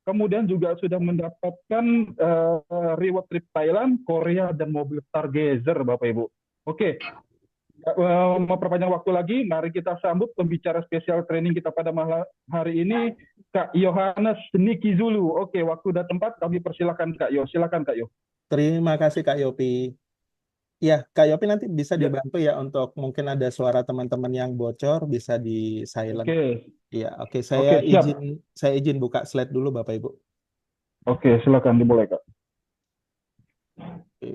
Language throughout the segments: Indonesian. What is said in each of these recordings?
kemudian juga sudah mendapatkan reward trip Thailand, Korea, dan mobil Stargazer, Bapak Ibu. Oke, memperpanjang waktu lagi, mari kita sambut pembicara spesial training kita pada malam hari ini, Kak Yohanes Niki Zulu. Oke, waktu dan tempat kami persilakan Kak Yo. Silakan Kak Yo. Terima kasih Kak Yopi. Ya, Kak Yopi nanti bisa Ya, dibantu ya untuk mungkin ada suara teman-teman yang bocor bisa di silent. oke, Iya, oke oke siap. saya izin buka slide dulu Bapak Ibu. Oke, silakan dimulai Kak. Oke.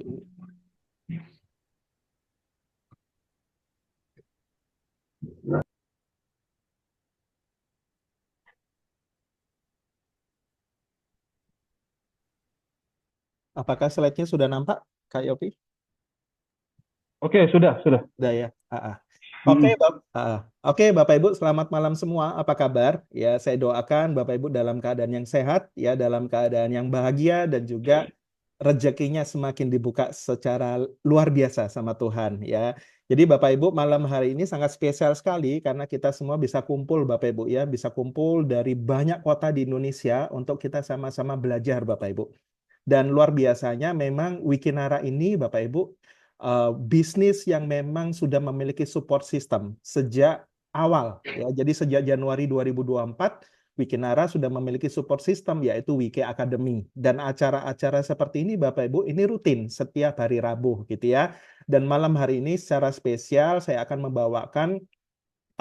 Apakah slide-nya sudah nampak Kak Yopi? Oke, sudah. Udah ya. Oke, Hmm. Oke, Bapak Ibu, selamat malam semua. Apa kabar? Ya, saya doakan Bapak Ibu dalam keadaan yang sehat, ya, dalam keadaan yang bahagia dan juga rezekinya semakin dibuka secara luar biasa sama Tuhan, ya. Jadi Bapak Ibu, malam hari ini sangat spesial sekali karena kita semua bisa kumpul, Bapak Ibu, ya, bisa kumpul dari banyak kota di Indonesia untuk kita sama-sama belajar, Bapak Ibu. Dan luar biasanya memang Wikinara ini, Bapak Ibu, bisnis yang memang sudah memiliki support system sejak awal. Ya. Jadi sejak Januari 2024, Wikinara sudah memiliki support system yaitu Wiki Academy. Dan acara-acara seperti ini, Bapak Ibu, ini rutin setiap hari Rabu gitu ya. Dan malam hari ini secara spesial saya akan membawakan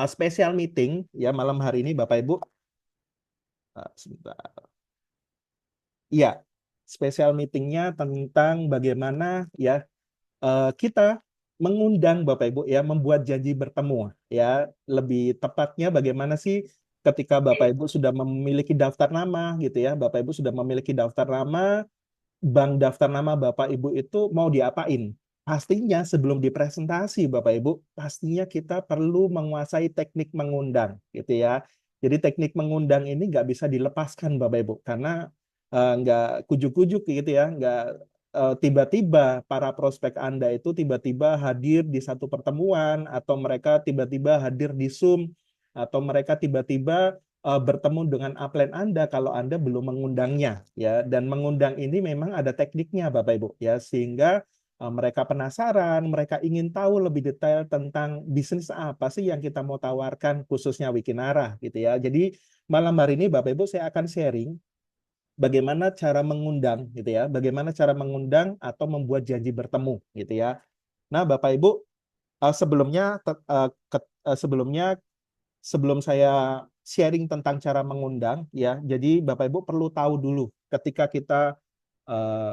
special meeting ya malam hari ini, Bapak Ibu. Sebentar. Iya, special meetingnya tentang bagaimana ya kita mengundang Bapak Ibu ya membuat janji bertemu ya, lebih tepatnya bagaimana sih ketika Bapak Ibu sudah memiliki daftar nama gitu ya, Bapak Ibu sudah memiliki daftar nama, bank daftar nama Bapak Ibu itu mau diapain? Pastinya sebelum dipresentasi Bapak Ibu, pastinya kita perlu menguasai teknik mengundang gitu ya. Jadi teknik mengundang ini nggak bisa dilepaskan Bapak Ibu karena nggak kujuk-kujuk gitu ya, nggak tiba-tiba para prospek Anda itu tiba-tiba hadir di satu pertemuan atau mereka tiba-tiba hadir di Zoom atau mereka tiba-tiba bertemu dengan upline Anda kalau Anda belum mengundangnya ya, dan mengundang ini memang ada tekniknya Bapak Ibu ya, sehingga mereka penasaran, mereka ingin tahu lebih detail tentang bisnis apa sih yang kita mau tawarkan khususnya Wikinara gitu ya. Jadi malam hari ini Bapak Ibu saya akan sharing bagaimana cara mengundang gitu ya, bagaimana cara mengundang atau membuat janji bertemu gitu ya. Nah, Bapak Ibu, sebelumnya sebelum saya sharing tentang cara mengundang ya, jadi Bapak Ibu perlu tahu dulu ketika kita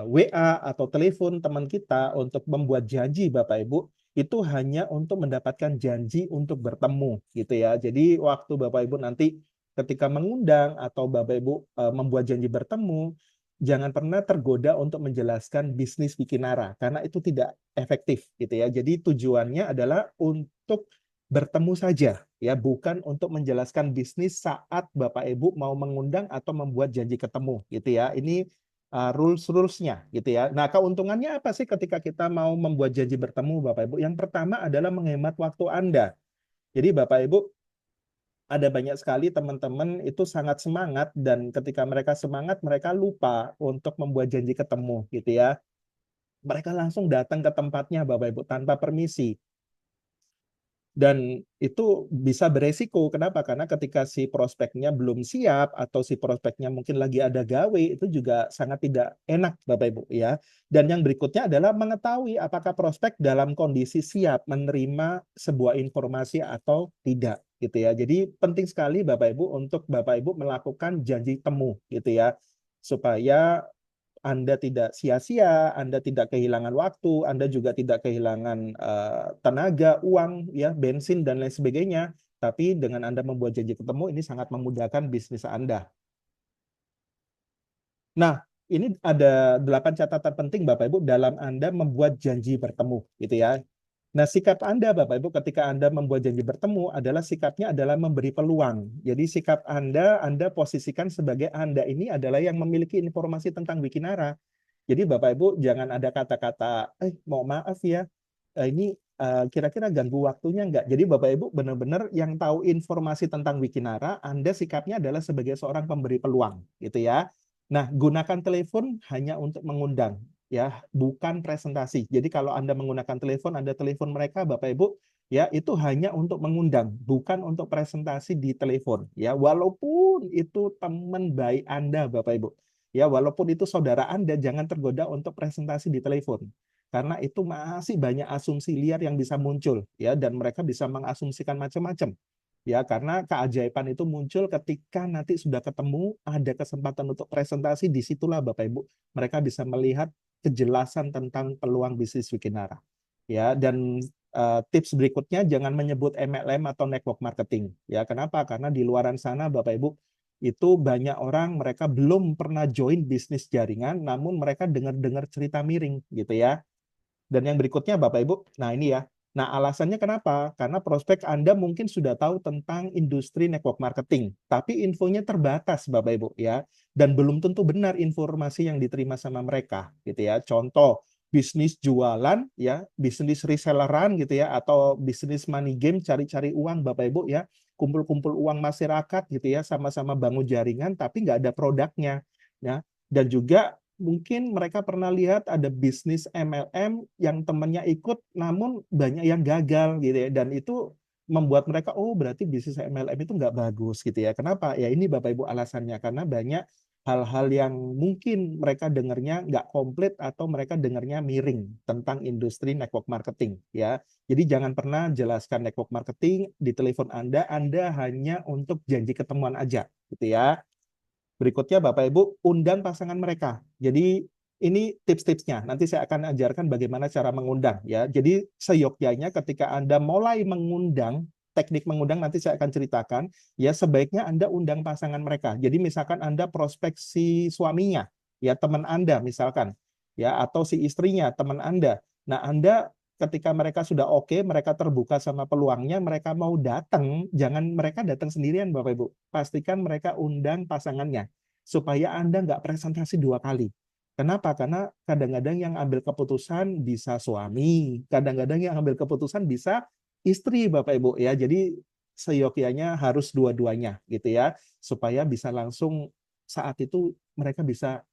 WA atau telepon teman kita untuk membuat janji Bapak Ibu itu hanya untuk mendapatkan janji untuk bertemu gitu ya. Jadi waktu Bapak Ibu nanti ketika mengundang atau Bapak Ibu membuat janji bertemu, jangan pernah tergoda untuk menjelaskan bisnis Wikinara karena itu tidak efektif gitu ya. Jadi tujuannya adalah untuk bertemu saja ya, bukan untuk menjelaskan bisnis saat Bapak Ibu mau mengundang atau membuat janji ketemu gitu ya. Ini rules-rulesnya gitu ya. Nah, keuntungannya apa sih ketika kita mau membuat janji bertemu Bapak Ibu? Yang pertama adalah menghemat waktu Anda. Jadi Bapak Ibu, ada banyak sekali teman-teman itu sangat semangat dan ketika mereka semangat mereka lupa untuk membuat janji ketemu gitu ya. Mereka langsung datang ke tempatnya Bapak Ibu tanpa permisi. Dan itu bisa beresiko. Kenapa? Karena ketika si prospeknya belum siap atau si prospeknya mungkin lagi ada gawe, itu juga sangat tidak enak, Bapak Ibu ya. Dan yang berikutnya adalah mengetahui apakah prospek dalam kondisi siap menerima sebuah informasi atau tidak, gitu ya. Jadi penting sekali Bapak Ibu untuk Bapak Ibu melakukan janji temu, gitu ya, supaya anda tidak sia-sia, Anda tidak kehilangan waktu, Anda juga tidak kehilangan tenaga, uang, ya, bensin dan lain sebagainya. Tapi dengan Anda membuat janji ketemu ini sangat memudahkan bisnis Anda. Nah, ini ada 8 catatan penting Bapak Ibu dalam Anda membuat janji bertemu, gitu ya. Nah, sikap Anda Bapak Ibu ketika Anda membuat janji bertemu adalah sikapnya adalah memberi peluang. Jadi sikap Anda posisikan sebagai Anda ini adalah yang memiliki informasi tentang Wikinara. Jadi Bapak Ibu jangan ada kata-kata, mau maaf ya, ini kira-kira ganggu waktunya enggak. Jadi Bapak Ibu benar-benar yang tahu informasi tentang Wikinara, Anda sikapnya adalah sebagai seorang pemberi peluang, gitu ya. Nah, gunakan telepon hanya untuk mengundang, ya, bukan presentasi. Jadi kalau Anda menggunakan telepon, Anda telepon mereka, Bapak Ibu, ya, itu hanya untuk mengundang, bukan untuk presentasi di telepon, ya. Walaupun itu teman baik Anda, Bapak Ibu, ya, walaupun itu saudara Anda, jangan tergoda untuk presentasi di telepon. Karena itu masih banyak asumsi liar yang bisa muncul, ya, dan mereka bisa mengasumsikan macam-macam. Ya, karena keajaiban itu muncul ketika nanti sudah ketemu, ada kesempatan untuk presentasi, disitulah Bapak Ibu, mereka bisa melihat kejelasan tentang peluang bisnis Wikinara. Ya, dan tips berikutnya jangan menyebut MLM atau network marketing. Ya, kenapa? Karena di luaran sana Bapak Ibu itu banyak orang mereka belum pernah join bisnis jaringan, namun mereka dengar-dengar cerita miring gitu ya. Dan yang berikutnya Bapak Ibu, nah ini ya. Nah, alasannya kenapa? Karena prospek Anda mungkin sudah tahu tentang industri network marketing, tapi infonya terbatas Bapak Ibu ya. Dan belum tentu benar informasi yang diterima sama mereka gitu ya. Contoh, bisnis jualan ya, bisnis reselleran gitu ya, atau bisnis money game cari-cari uang Bapak Ibu ya. Kumpul-kumpul uang masyarakat gitu ya, sama-sama bangun jaringan tapi nggak ada produknya ya. Dan juga mungkin mereka pernah lihat ada bisnis MLM yang temannya ikut namun banyak yang gagal gitu ya, dan itu membuat mereka, oh berarti bisnis MLM itu nggak bagus gitu ya. Kenapa? Ya ini Bapak Ibu alasannya, karena banyak hal-hal yang mungkin mereka dengarnya nggak komplit atau mereka dengarnya miring tentang industri network marketing ya. Jadi jangan pernah jelaskan network marketing di telepon Anda hanya untuk janji ketemuan aja gitu ya. Berikutnya Bapak Ibu undang pasangan mereka. Jadi ini tips-tipsnya. Nanti saya akan ajarkan bagaimana cara mengundang ya. Jadi seyogyanya ketika Anda mulai mengundang, teknik mengundang nanti saya akan ceritakan ya, sebaiknya Anda undang pasangan mereka. Jadi misalkan Anda prospek si suaminya, ya teman Anda misalkan, ya, atau si istrinya, teman Anda. Nah, Anda ketika mereka sudah oke, mereka terbuka sama peluangnya, mereka mau datang, jangan mereka datang sendirian Bapak Ibu. Pastikan mereka undang pasangannya supaya Anda nggak presentasi dua kali. Kenapa? Karena kadang-kadang yang ambil keputusan bisa suami, kadang-kadang yang ambil keputusan bisa istri, Bapak Ibu ya. Jadi seyogyanya harus dua-duanya gitu ya, supaya bisa langsung saat itu mereka bisa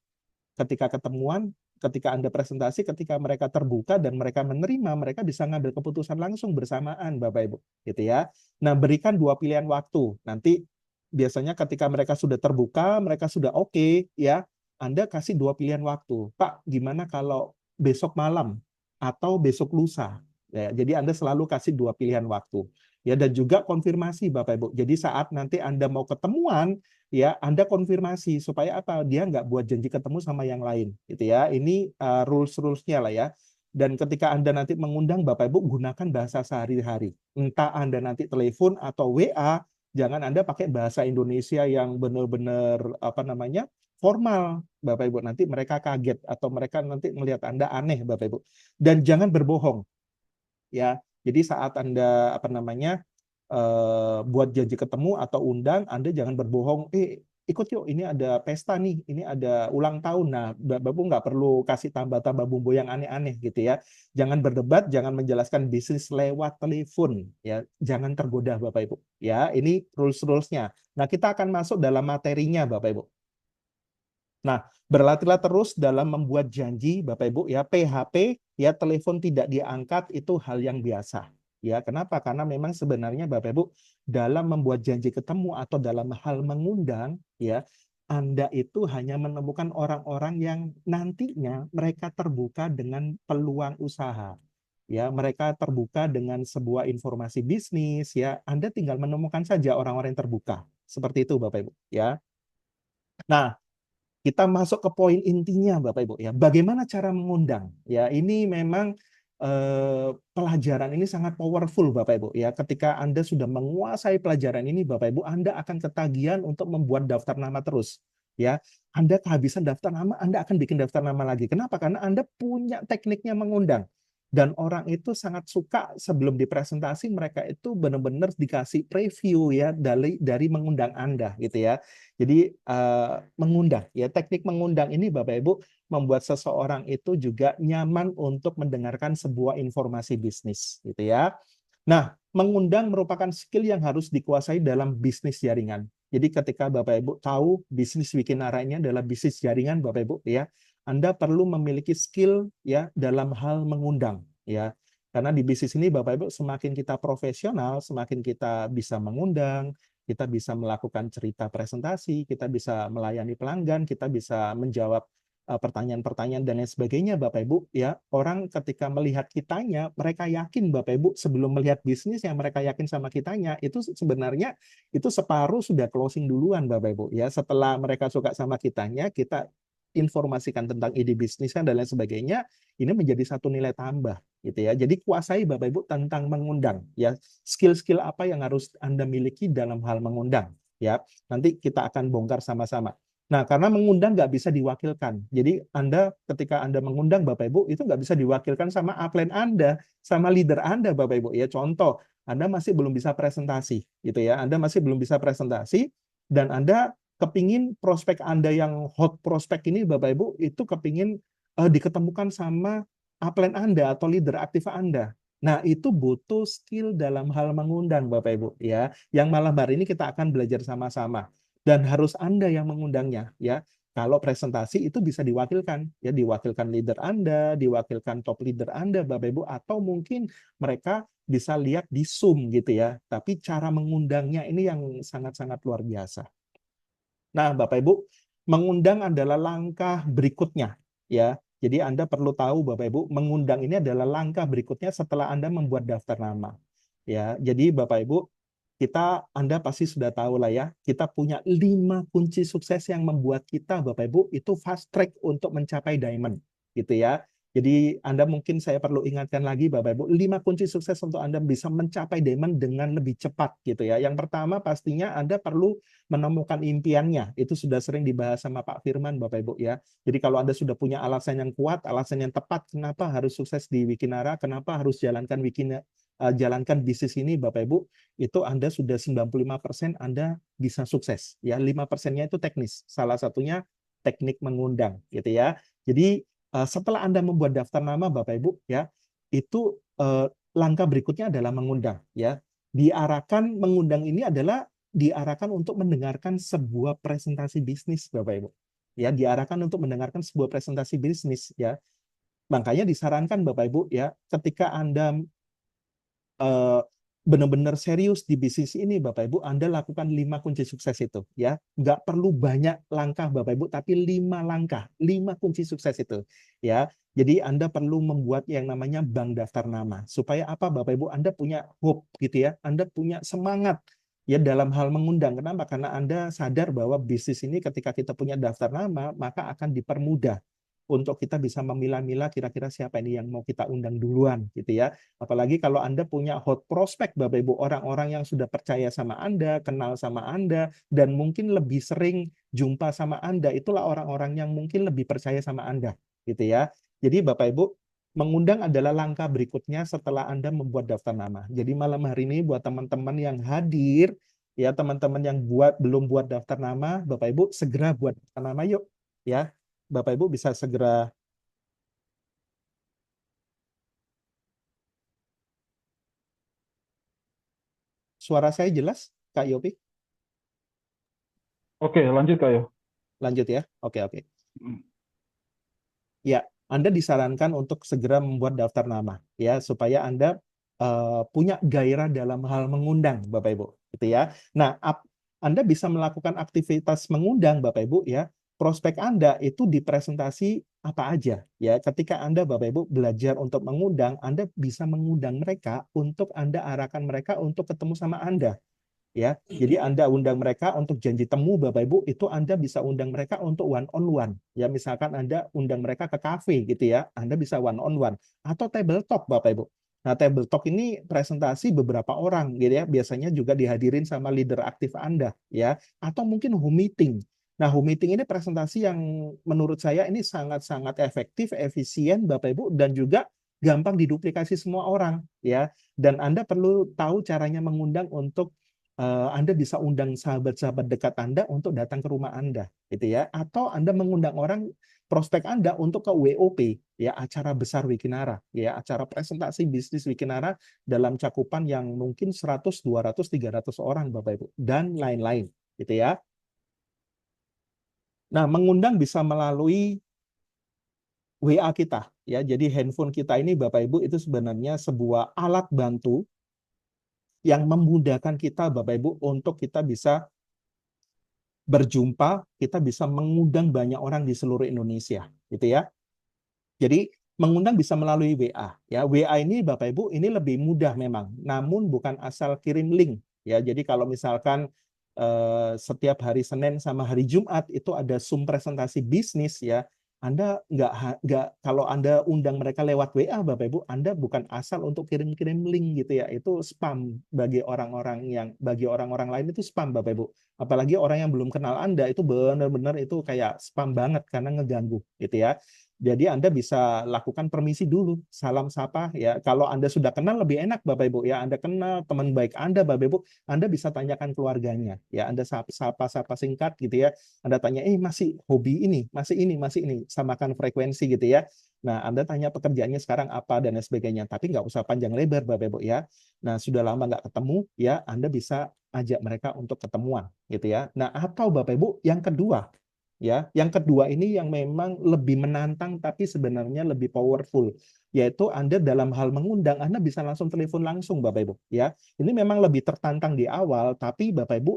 ketika ketemuan, ketika Anda presentasi, ketika mereka terbuka dan mereka menerima, mereka bisa ngambil keputusan langsung bersamaan, Bapak Ibu, gitu ya. Nah, berikan dua pilihan waktu. Nanti biasanya ketika mereka sudah terbuka, mereka sudah oke, ya, Anda kasih dua pilihan waktu. Pak, gimana kalau besok malam atau besok lusa? Ya, jadi Anda selalu kasih dua pilihan waktu. Ya, dan juga konfirmasi, Bapak Ibu. Jadi saat nanti Anda mau ketemuan, ya Anda konfirmasi supaya apa, dia nggak buat janji ketemu sama yang lain gitu ya. Ini rules-rulesnya lah ya. Dan ketika Anda nanti mengundang Bapak Ibu, gunakan bahasa sehari-hari, entah Anda nanti telepon atau WA, jangan Anda pakai bahasa Indonesia yang benar-benar apa namanya formal Bapak Ibu, nanti mereka kaget atau mereka nanti melihat Anda aneh Bapak Ibu. Dan jangan berbohong ya. Jadi saat Anda apa namanya buat janji ketemu atau undang, Anda jangan berbohong, ikut yuk, ini ada pesta nih, ini ada ulang tahun. Nah, Bapak nggak perlu kasih tambah-tambah bumbu yang aneh-aneh gitu ya. Jangan berdebat, jangan menjelaskan bisnis lewat telepon ya. Jangan tergoda Bapak Ibu. Ya, ini rules-rulesnya. Nah, kita akan masuk dalam materinya Bapak Ibu. Nah, berlatihlah terus dalam membuat janji, Bapak Ibu ya. PHP ya, telepon tidak diangkat itu hal yang biasa. Ya, kenapa? Karena memang sebenarnya Bapak Ibu dalam membuat janji ketemu atau dalam hal mengundang ya, Anda itu hanya menemukan orang-orang yang nantinya mereka terbuka dengan peluang usaha. Ya, mereka terbuka dengan sebuah informasi bisnis ya. Anda tinggal menemukan saja orang-orang yang terbuka. Seperti itu Bapak Ibu ya. Nah, kita masuk ke poin intinya Bapak Ibu ya. Bagaimana cara mengundang? Ya, ini memang pelajaran ini sangat powerful Bapak Ibu ya. Ketika Anda sudah menguasai pelajaran ini Bapak Ibu, Anda akan ketagihan untuk membuat daftar nama terus. Ya, Anda kehabisan daftar nama, Anda akan bikin daftar nama lagi. Kenapa? Karena Anda punya tekniknya mengundang. Dan orang itu sangat suka sebelum dipresentasi mereka itu benar-benar dikasih preview ya dari mengundang Anda gitu ya. Jadi mengundang ya, teknik mengundang ini Bapak Ibu membuat seseorang itu juga nyaman untuk mendengarkan sebuah informasi bisnis gitu ya. Nah, mengundang merupakan skill yang harus dikuasai dalam bisnis jaringan. Jadi ketika Bapak Ibu tahu bisnis Wikinara ini adalah bisnis jaringan Bapak Ibu ya, Anda perlu memiliki skill ya dalam hal mengundang ya. Karena di bisnis ini Bapak Ibu semakin kita profesional, semakin kita bisa mengundang, kita bisa melakukan cerita presentasi, kita bisa melayani pelanggan, kita bisa menjawab pertanyaan-pertanyaan dan lain sebagainya Bapak Ibu ya. Orang ketika melihat kitanya, mereka yakin Bapak Ibu sebelum melihat bisnis yang mereka yakin sama kitanya, itu sebenarnya itu separuh sudah closing duluan Bapak Ibu ya. Setelah mereka suka sama kitanya, kita informasikan tentang ide bisnisnya dan lain sebagainya, ini menjadi satu nilai tambah gitu ya. Jadi kuasai Bapak Ibu tentang mengundang ya. Skill-skill apa yang harus Anda miliki dalam hal mengundang ya. Nanti kita akan bongkar sama-sama. Nah, karena mengundang nggak bisa diwakilkan. Jadi Anda ketika Anda mengundang Bapak Ibu, itu nggak bisa diwakilkan sama upline Anda, sama leader Anda Bapak Ibu. Ya, contoh, Anda masih belum bisa presentasi, gitu ya. Anda masih belum bisa presentasi, dan Anda kepingin prospek Anda yang hot prospek ini Bapak Ibu, itu kepingin diketemukan sama upline Anda atau leader aktif Anda. Nah, itu butuh skill dalam hal mengundang Bapak Ibu. Ya, yang malam hari ini kita akan belajar sama-sama dan harus Anda yang mengundangnya ya. Kalau presentasi itu bisa diwakilkan ya, diwakilkan leader Anda, diwakilkan top leader Anda Bapak Ibu, atau mungkin mereka bisa lihat di Zoom gitu ya. Tapi cara mengundangnya ini yang sangat-sangat luar biasa. Nah, Bapak Ibu, mengundang adalah langkah berikutnya ya. Jadi Anda perlu tahu Bapak Ibu, mengundang ini adalah langkah berikutnya setelah Anda membuat daftar nama. Ya, jadi Bapak Ibu, Anda pasti sudah tahu lah ya, kita punya 5 kunci sukses yang membuat kita Bapak Ibu itu fast track untuk mencapai diamond gitu ya. Jadi Anda mungkin saya perlu ingatkan lagi Bapak Ibu, 5 kunci sukses untuk Anda bisa mencapai diamond dengan lebih cepat gitu ya. Yang pertama pastinya Anda perlu menemukan impiannya. Itu sudah sering dibahas sama Pak Firman Bapak Ibu ya. Jadi kalau Anda sudah punya alasan yang kuat, alasan yang tepat kenapa harus sukses di Wikinara, kenapa harus jalankan bisnis ini Bapak Ibu, itu Anda sudah 95% Anda bisa sukses. Ya, 5%-nya itu teknis. Salah satunya teknik mengundang gitu ya. Jadi setelah Anda membuat daftar nama Bapak Ibu ya, itu langkah berikutnya adalah mengundang ya. Diarahkan mengundang ini adalah diarahkan untuk mendengarkan sebuah presentasi bisnis Bapak Ibu. Ya, diarahkan untuk mendengarkan sebuah presentasi bisnis ya. Makanya disarankan Bapak Ibu ya, ketika Anda benar-benar serius di bisnis ini Bapak Ibu, Anda lakukan 5 kunci sukses itu ya. Nggak perlu banyak langkah Bapak Ibu, tapi 5 langkah, 5 kunci sukses itu ya. Jadi Anda perlu membuat yang namanya bank daftar nama. Supaya apa Bapak Ibu? Anda punya hope gitu ya. Anda punya semangat ya dalam hal mengundang. Kenapa? Karena Anda sadar bahwa bisnis ini ketika kita punya daftar nama, maka akan dipermudah untuk kita bisa memilah-milah kira-kira siapa ini yang mau kita undang duluan gitu ya. Apalagi kalau Anda punya hot prospect Bapak Ibu, orang-orang yang sudah percaya sama Anda, kenal sama Anda, dan mungkin lebih sering jumpa sama Anda, itulah orang-orang yang mungkin lebih percaya sama Anda gitu ya. Jadi Bapak Ibu, mengundang adalah langkah berikutnya setelah Anda membuat daftar nama. Jadi malam hari ini buat teman-teman yang hadir, ya teman-teman yang belum buat daftar nama, Bapak Ibu segera buat daftar nama yuk ya. Bapak Ibu bisa segera. Suara saya jelas, Kak Yopi? Oke, lanjut Kak Yo. Lanjut ya. Oke, oke. Ya, Anda disarankan untuk segera membuat daftar nama ya supaya Anda punya gairah dalam hal mengundang Bapak Ibu, gitu ya. Nah, Anda bisa melakukan aktivitas mengundang Bapak Ibu ya. Prospek Anda itu dipresentasi apa aja ya. Ketika Anda Bapak Ibu belajar untuk mengundang, Anda bisa mengundang mereka untuk Anda arahkan mereka untuk ketemu sama Anda. Ya, jadi Anda undang mereka untuk janji temu Bapak Ibu, itu Anda bisa undang mereka untuk one on one. Ya, misalkan Anda undang mereka ke kafe gitu ya, Anda bisa one on one atau table talk Bapak Ibu. Nah, table talk ini presentasi beberapa orang gitu ya, biasanya juga dihadirin sama leader aktif Anda ya, atau mungkin home meeting. Nah, home meeting ini presentasi yang menurut saya ini sangat-sangat efektif, efisien Bapak Ibu, dan juga gampang diduplikasi semua orang ya. Dan Anda perlu tahu caranya mengundang untuk Anda bisa undang sahabat-sahabat dekat Anda untuk datang ke rumah Anda, gitu ya. Atau Anda mengundang orang prospek Anda untuk ke WOP, ya acara besar Wikinara, ya acara presentasi bisnis Wikinara dalam cakupan yang mungkin 100, 200, 300 orang, Bapak Ibu, dan lain-lain. gitu ya. Nah, mengundang bisa melalui WA kita ya. Jadi handphone kita ini Bapak Ibu itu sebenarnya sebuah alat bantu yang memudahkan kita Bapak Ibu untuk kita bisa berjumpa, kita bisa mengundang banyak orang di seluruh Indonesia, gitu ya. Jadi mengundang bisa melalui WA ya. WA ini Bapak Ibu ini lebih mudah memang, namun bukan asal kirim link ya. Jadi kalau misalkan setiap hari Senin sama hari Jumat itu ada Zoom presentasi bisnis ya. Anda nggak kalau Anda undang mereka lewat WA Bapak Ibu, Anda bukan asal untuk kirim-kirim link gitu ya. Itu spam bagi orang-orang lain itu spam Bapak Ibu. Apalagi orang yang belum kenal Anda itu benar-benar itu kayak spam banget karena ngeganggu gitu ya. Jadi Anda bisa lakukan permisi dulu, salam sapa ya. Kalau Anda sudah kenal lebih enak Bapak Ibu ya. Anda kenal teman baik Anda Bapak Ibu, Anda bisa tanyakan keluarganya ya. Anda sapa singkat gitu ya. Anda tanya, masih hobi ini, masih ini, samakan frekuensi gitu ya. Nah, Anda tanya pekerjaannya sekarang apa dan lain sebagainya. Tapi nggak usah panjang lebar Bapak Ibu ya. Nah, sudah lama nggak ketemu ya, Anda bisa ajak mereka untuk ketemuan gitu ya. Nah, atau Bapak Ibu yang kedua ya. Yang kedua ini yang memang lebih menantang tapi sebenarnya lebih powerful, yaitu Anda dalam hal mengundang Anda bisa langsung telepon langsung Bapak Ibu ya. Ini memang lebih tertantang di awal tapi Bapak Ibu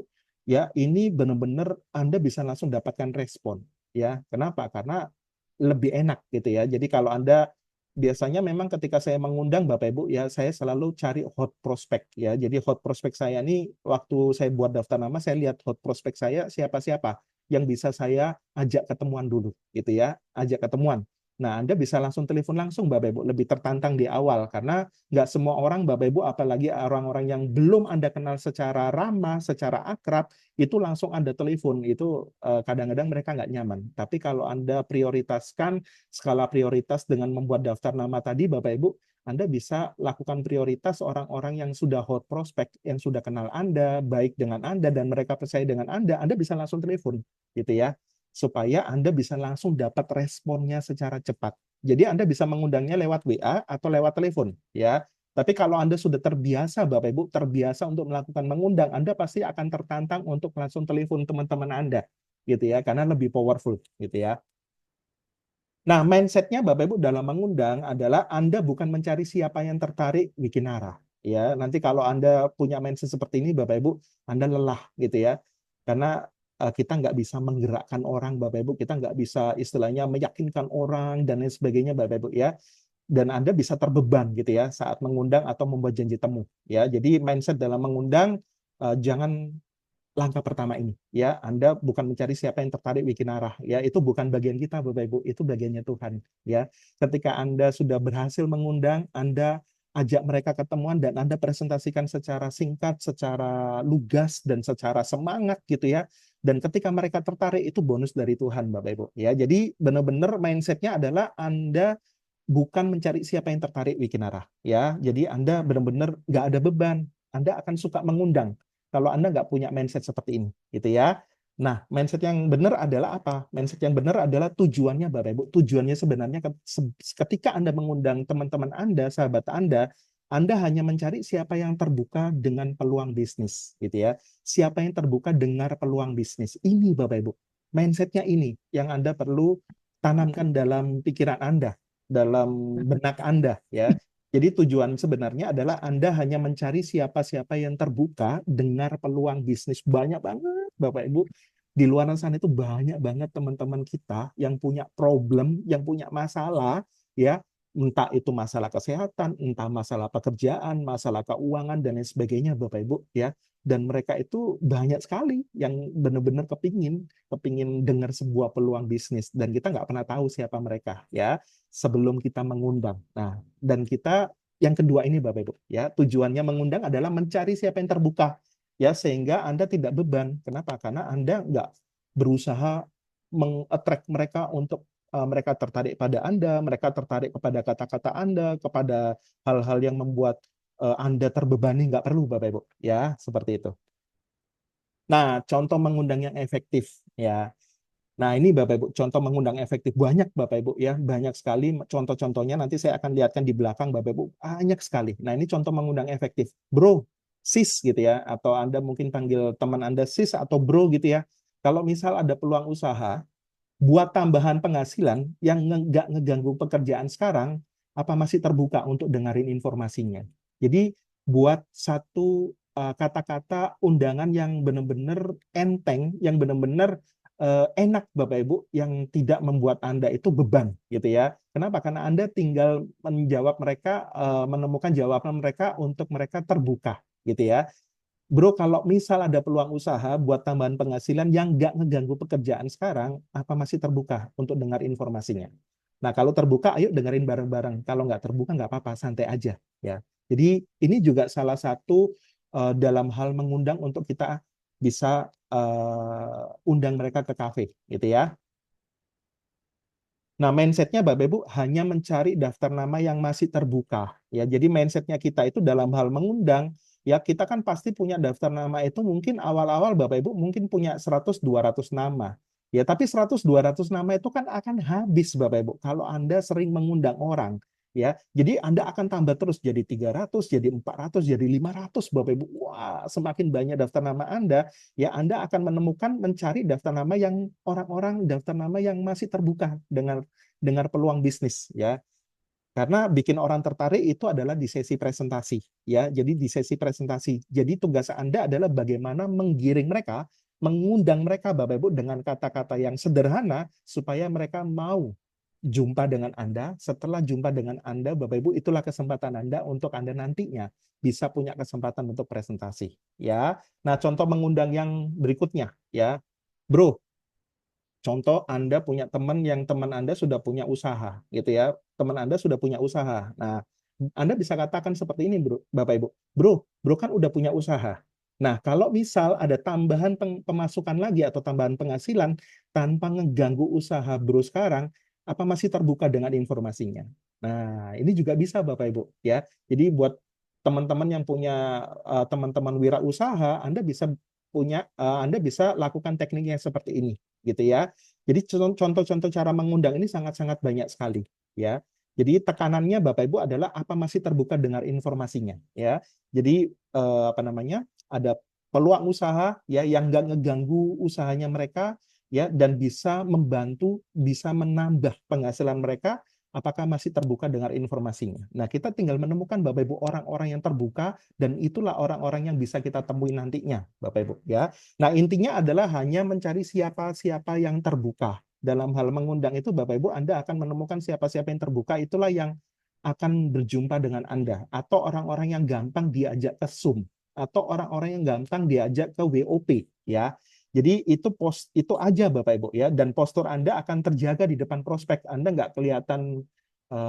ya ini benar-benar Anda bisa langsung dapatkan respon ya. Kenapa? Karena lebih enak gitu ya. Jadi kalau Anda biasanya memang ketika saya mengundang Bapak Ibu ya saya selalu cari hot prospect ya. Jadi hot prospect saya ini waktu saya buat daftar nama saya lihat hot prospect saya siapa-siapa yang bisa saya ajak ketemuan dulu gitu ya, ajak ketemuan. Nah, Anda bisa langsung telepon langsung Bapak Ibu, lebih tertantang di awal karena nggak semua orang Bapak Ibu, apalagi orang-orang yang belum Anda kenal secara ramah, secara akrab, itu langsung Anda telepon, itu kadang-kadang mereka nggak nyaman. Tapi kalau Anda prioritaskan skala prioritas dengan membuat daftar nama tadi Bapak Ibu, anda bisa lakukan prioritas orang-orang yang sudah hot prospect, yang sudah kenal Anda, baik dengan Anda, dan mereka percaya dengan Anda bisa langsung telepon, gitu ya, supaya Anda bisa langsung dapat responnya secara cepat. Jadi Anda bisa mengundangnya lewat WA atau lewat telepon, ya. Tapi kalau Anda sudah terbiasa, Bapak Ibu, terbiasa untuk melakukan mengundang, Anda pasti akan tertantang untuk langsung telepon teman-teman Anda, gitu ya, karena lebih powerful, gitu ya. Nah, mindsetnya Bapak Ibu dalam mengundang adalah Anda bukan mencari siapa yang tertarik bikin arah. Ya, nanti kalau Anda punya mindset seperti ini, Bapak Ibu, Anda lelah gitu ya. Karena kita nggak bisa menggerakkan orang, Bapak Ibu. Kita nggak bisa istilahnya meyakinkan orang dan lain sebagainya, Bapak Ibu ya. Dan Anda bisa terbeban gitu ya saat mengundang atau membuat janji temu. Ya, jadi mindset dalam mengundang jangan langkah pertama ini ya. Anda bukan mencari siapa yang tertarik bikin arah ya, itu bukan bagian kita Bapak Ibu, itu bagiannya Tuhan ya. Ketika Anda sudah berhasil mengundang, Anda ajak mereka ketemuan dan Anda presentasikan secara singkat, secara lugas dan secara semangat gitu ya. Dan ketika mereka tertarik itu bonus dari Tuhan Bapak Ibu ya. Jadi benar-benar mindsetnya adalah Anda bukan mencari siapa yang tertarik bikin arah ya. Jadi Anda benar-benar nggak ada beban. Anda akan suka mengundang kalau Anda nggak punya mindset seperti ini, gitu ya. Nah, mindset yang benar adalah apa? Mindset yang benar adalah tujuannya, Bapak Ibu. Tujuannya sebenarnya ketika Anda mengundang teman-teman Anda, sahabat Anda hanya mencari siapa yang terbuka dengan peluang bisnis, gitu ya. Siapa yang terbuka dengar peluang bisnis. Ini, Bapak Ibu. Mindsetnya ini yang Anda perlu tanamkan dalam pikiran Anda, dalam benak Anda, ya. Jadi tujuan sebenarnya adalah Anda hanya mencari siapa-siapa yang terbuka dengar peluang bisnis. Banyak banget Bapak Ibu. Di luar sana itu banyak banget teman-teman kita yang punya problem, yang punya masalah, ya. Entah itu masalah kesehatan, entah masalah pekerjaan, masalah keuangan, dan lain sebagainya Bapak Ibu. Ya. Dan mereka itu banyak sekali yang benar-benar kepingin dengar sebuah peluang bisnis. Dan kita nggak pernah tahu siapa mereka. Ya sebelum kita mengundang. Nah, dan kita yang kedua ini Bapak Ibu, ya, tujuannya mengundang adalah mencari siapa yang terbuka, ya, sehingga Anda tidak beban. Kenapa? Karena Anda nggak berusaha meng-attract mereka untuk mereka tertarik pada Anda, mereka tertarik kepada kata-kata Anda, kepada hal-hal yang membuat Anda terbebani, nggak perlu Bapak Ibu, ya, seperti itu. Nah, contoh mengundang yang efektif, ya. Nah, ini Bapak Ibu, contoh mengundang efektif banyak Bapak Ibu ya, banyak sekali contoh-contohnya nanti saya akan lihatkan di belakang Bapak Ibu, banyak sekali. Nah, ini contoh mengundang efektif. Bro, sis gitu ya, atau Anda mungkin panggil teman Anda sis atau bro gitu ya. Kalau misal ada peluang usaha, buat tambahan penghasilan yang nggak ngeganggu pekerjaan sekarang, apa masih terbuka untuk dengerin informasinya. Jadi buat satu kata-kata undangan yang benar-benar enteng, yang benar-benar enak Bapak Ibu, yang tidak membuat Anda itu beban gitu ya. Kenapa? Karena Anda tinggal menjawab mereka, menemukan jawaban mereka untuk mereka terbuka gitu ya. Bro, kalau misal ada peluang usaha buat tambahan penghasilan yang nggak ngeganggu pekerjaan sekarang, apa masih terbuka untuk dengar informasinya? Nah, kalau terbuka, ayo dengerin bareng-bareng. Kalau nggak terbuka, nggak apa-apa, santai aja. Ya. Jadi ini juga salah satu dalam hal mengundang untuk kita bisa undang mereka ke kafe, gitu ya. Nah, mindsetnya Bapak Ibu hanya mencari daftar nama yang masih terbuka. Ya, jadi mindsetnya kita itu dalam hal mengundang, ya kita kan pasti punya daftar nama itu mungkin awal-awal Bapak Ibu mungkin punya 100-200 nama. Ya, tapi 100-200 nama itu kan akan habis Bapak Ibu kalau Anda sering mengundang orang. Ya, jadi Anda akan tambah terus jadi 300, jadi 400, jadi 500 Bapak Ibu. Wah, semakin banyak daftar nama Anda, ya Anda akan menemukan mencari daftar nama yang orang-orang daftar nama yang masih terbuka dengan peluang bisnis ya. Karena bikin orang tertarik itu adalah di sesi presentasi ya. Jadi di sesi presentasi. Jadi tugas Anda adalah bagaimana menggiring mereka, mengundang mereka Bapak Ibu dengan kata-kata yang sederhana supaya mereka mau jumpa dengan Anda. Setelah jumpa dengan Anda, Bapak Ibu, itulah kesempatan Anda untuk Anda nantinya bisa punya kesempatan untuk presentasi ya. Nah, contoh mengundang yang berikutnya ya. Bro, contoh Anda punya teman yang teman Anda sudah punya usaha, gitu ya. Teman Anda sudah punya usaha. Nah, Anda bisa katakan seperti ini, Bro, Bapak Ibu. Bro kan udah punya usaha. Nah, kalau misal ada tambahan pemasukan lagi atau tambahan penghasilan tanpa ngeganggu usaha Bro sekarang, apa masih terbuka dengan informasinya? Nah, ini juga bisa Bapak Ibu, ya. Jadi buat teman-teman yang punya teman-teman wirausaha, Anda bisa lakukan teknik yang seperti ini, gitu ya. Jadi contoh-contoh cara mengundang ini sangat-sangat banyak sekali, ya. Jadi tekanannya Bapak Ibu adalah apa masih terbuka dengar informasinya, ya. Jadi apa namanya? Ada peluang usaha ya yang nggak ngeganggu usahanya mereka ya dan bisa membantu, bisa menambah penghasilan mereka. Apakah masih terbuka dengar informasinya? Nah, kita tinggal menemukan Bapak Ibu orang-orang yang terbuka dan itulah orang-orang yang bisa kita temui nantinya, Bapak Ibu ya. Nah, intinya adalah hanya mencari siapa-siapa yang terbuka. Dalam hal mengundang itu, Bapak Ibu, Anda akan menemukan siapa-siapa yang terbuka, itulah yang akan berjumpa dengan Anda. Atau orang-orang yang gampang diajak ke Zoom. Atau orang-orang yang gampang diajak ke WOP. Ya. Jadi itu aja Bapak Ibu ya. Dan postur Anda akan terjaga di depan prospek. Anda nggak kelihatan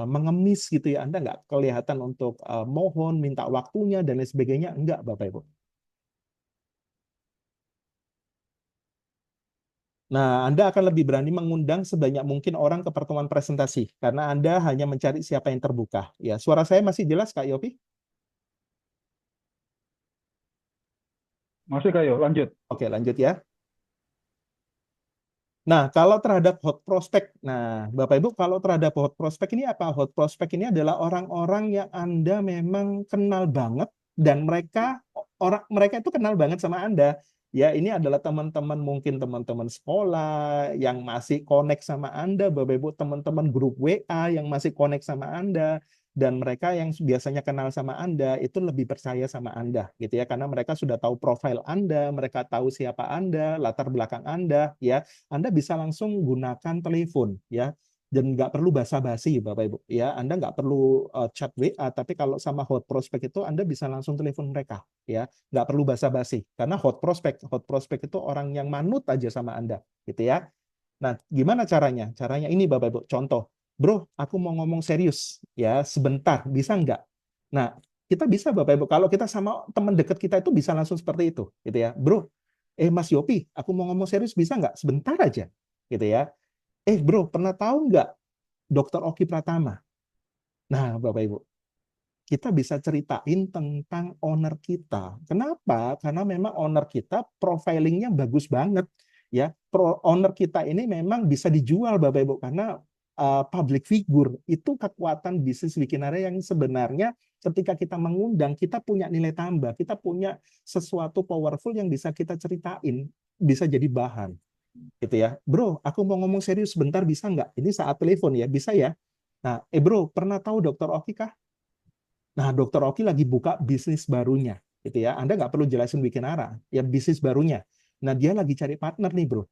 mengemis gitu ya. Anda nggak kelihatan untuk mohon, minta waktunya, dan lain sebagainya. Enggak Bapak Ibu. Nah, Anda akan lebih berani mengundang sebanyak mungkin orang ke pertemuan presentasi karena Anda hanya mencari siapa yang terbuka. Ya, suara saya masih jelas, Kak Yopi? Masih kayo, lanjut. Oke, lanjut ya. Nah, kalau terhadap hot prospect, nah, Bapak Ibu, kalau terhadap hot prospect ini apa? Hot prospect ini adalah orang-orang yang Anda memang kenal banget dan mereka itu kenal banget sama Anda. Ya, ini adalah teman-teman mungkin teman-teman sekolah yang masih connect sama Anda, Bapak Ibu, teman-teman grup WA yang masih connect sama Anda dan mereka yang biasanya kenal sama Anda itu lebih percaya sama Anda gitu ya karena mereka sudah tahu profil Anda, mereka tahu siapa Anda, latar belakang Anda ya. Anda bisa langsung gunakan telepon ya dan nggak perlu basa-basi Bapak Ibu ya. Anda nggak perlu chat WA tapi kalau sama hot prospect itu Anda bisa langsung telepon mereka ya, nggak perlu basa-basi karena hot prospect itu orang yang manut aja sama Anda gitu ya. Nah, gimana caranya? Caranya ini Bapak Ibu, contoh. Bro, aku mau ngomong serius ya, sebentar, bisa nggak? Nah, kita bisa Bapak Ibu, kalau kita sama teman dekat kita itu bisa langsung seperti itu, gitu ya. Bro, Mas Yopi, aku mau ngomong serius bisa nggak? Sebentar aja, gitu ya. Bro, pernah tahu nggak Dokter Oki Pratama? Nah, Bapak Ibu, kita bisa ceritain tentang owner kita. Kenapa? Karena memang owner kita profilingnya bagus banget. Ya, owner kita ini memang bisa dijual Bapak Ibu karena public figure itu kekuatan bisnis Wikinara yang sebenarnya ketika kita mengundang, kita punya nilai tambah, kita punya sesuatu powerful yang bisa kita ceritain, bisa jadi bahan gitu ya. Bro, aku mau ngomong serius sebentar, bisa nggak? Ini saat telepon ya, bisa ya. Nah, bro, pernah tahu Dokter Oki kah? Nah, Dokter Oki lagi buka bisnis barunya, gitu ya. Anda nggak perlu jelasin bikin arah, ya bisnis barunya. Nah, dia lagi cari partner nih, bro.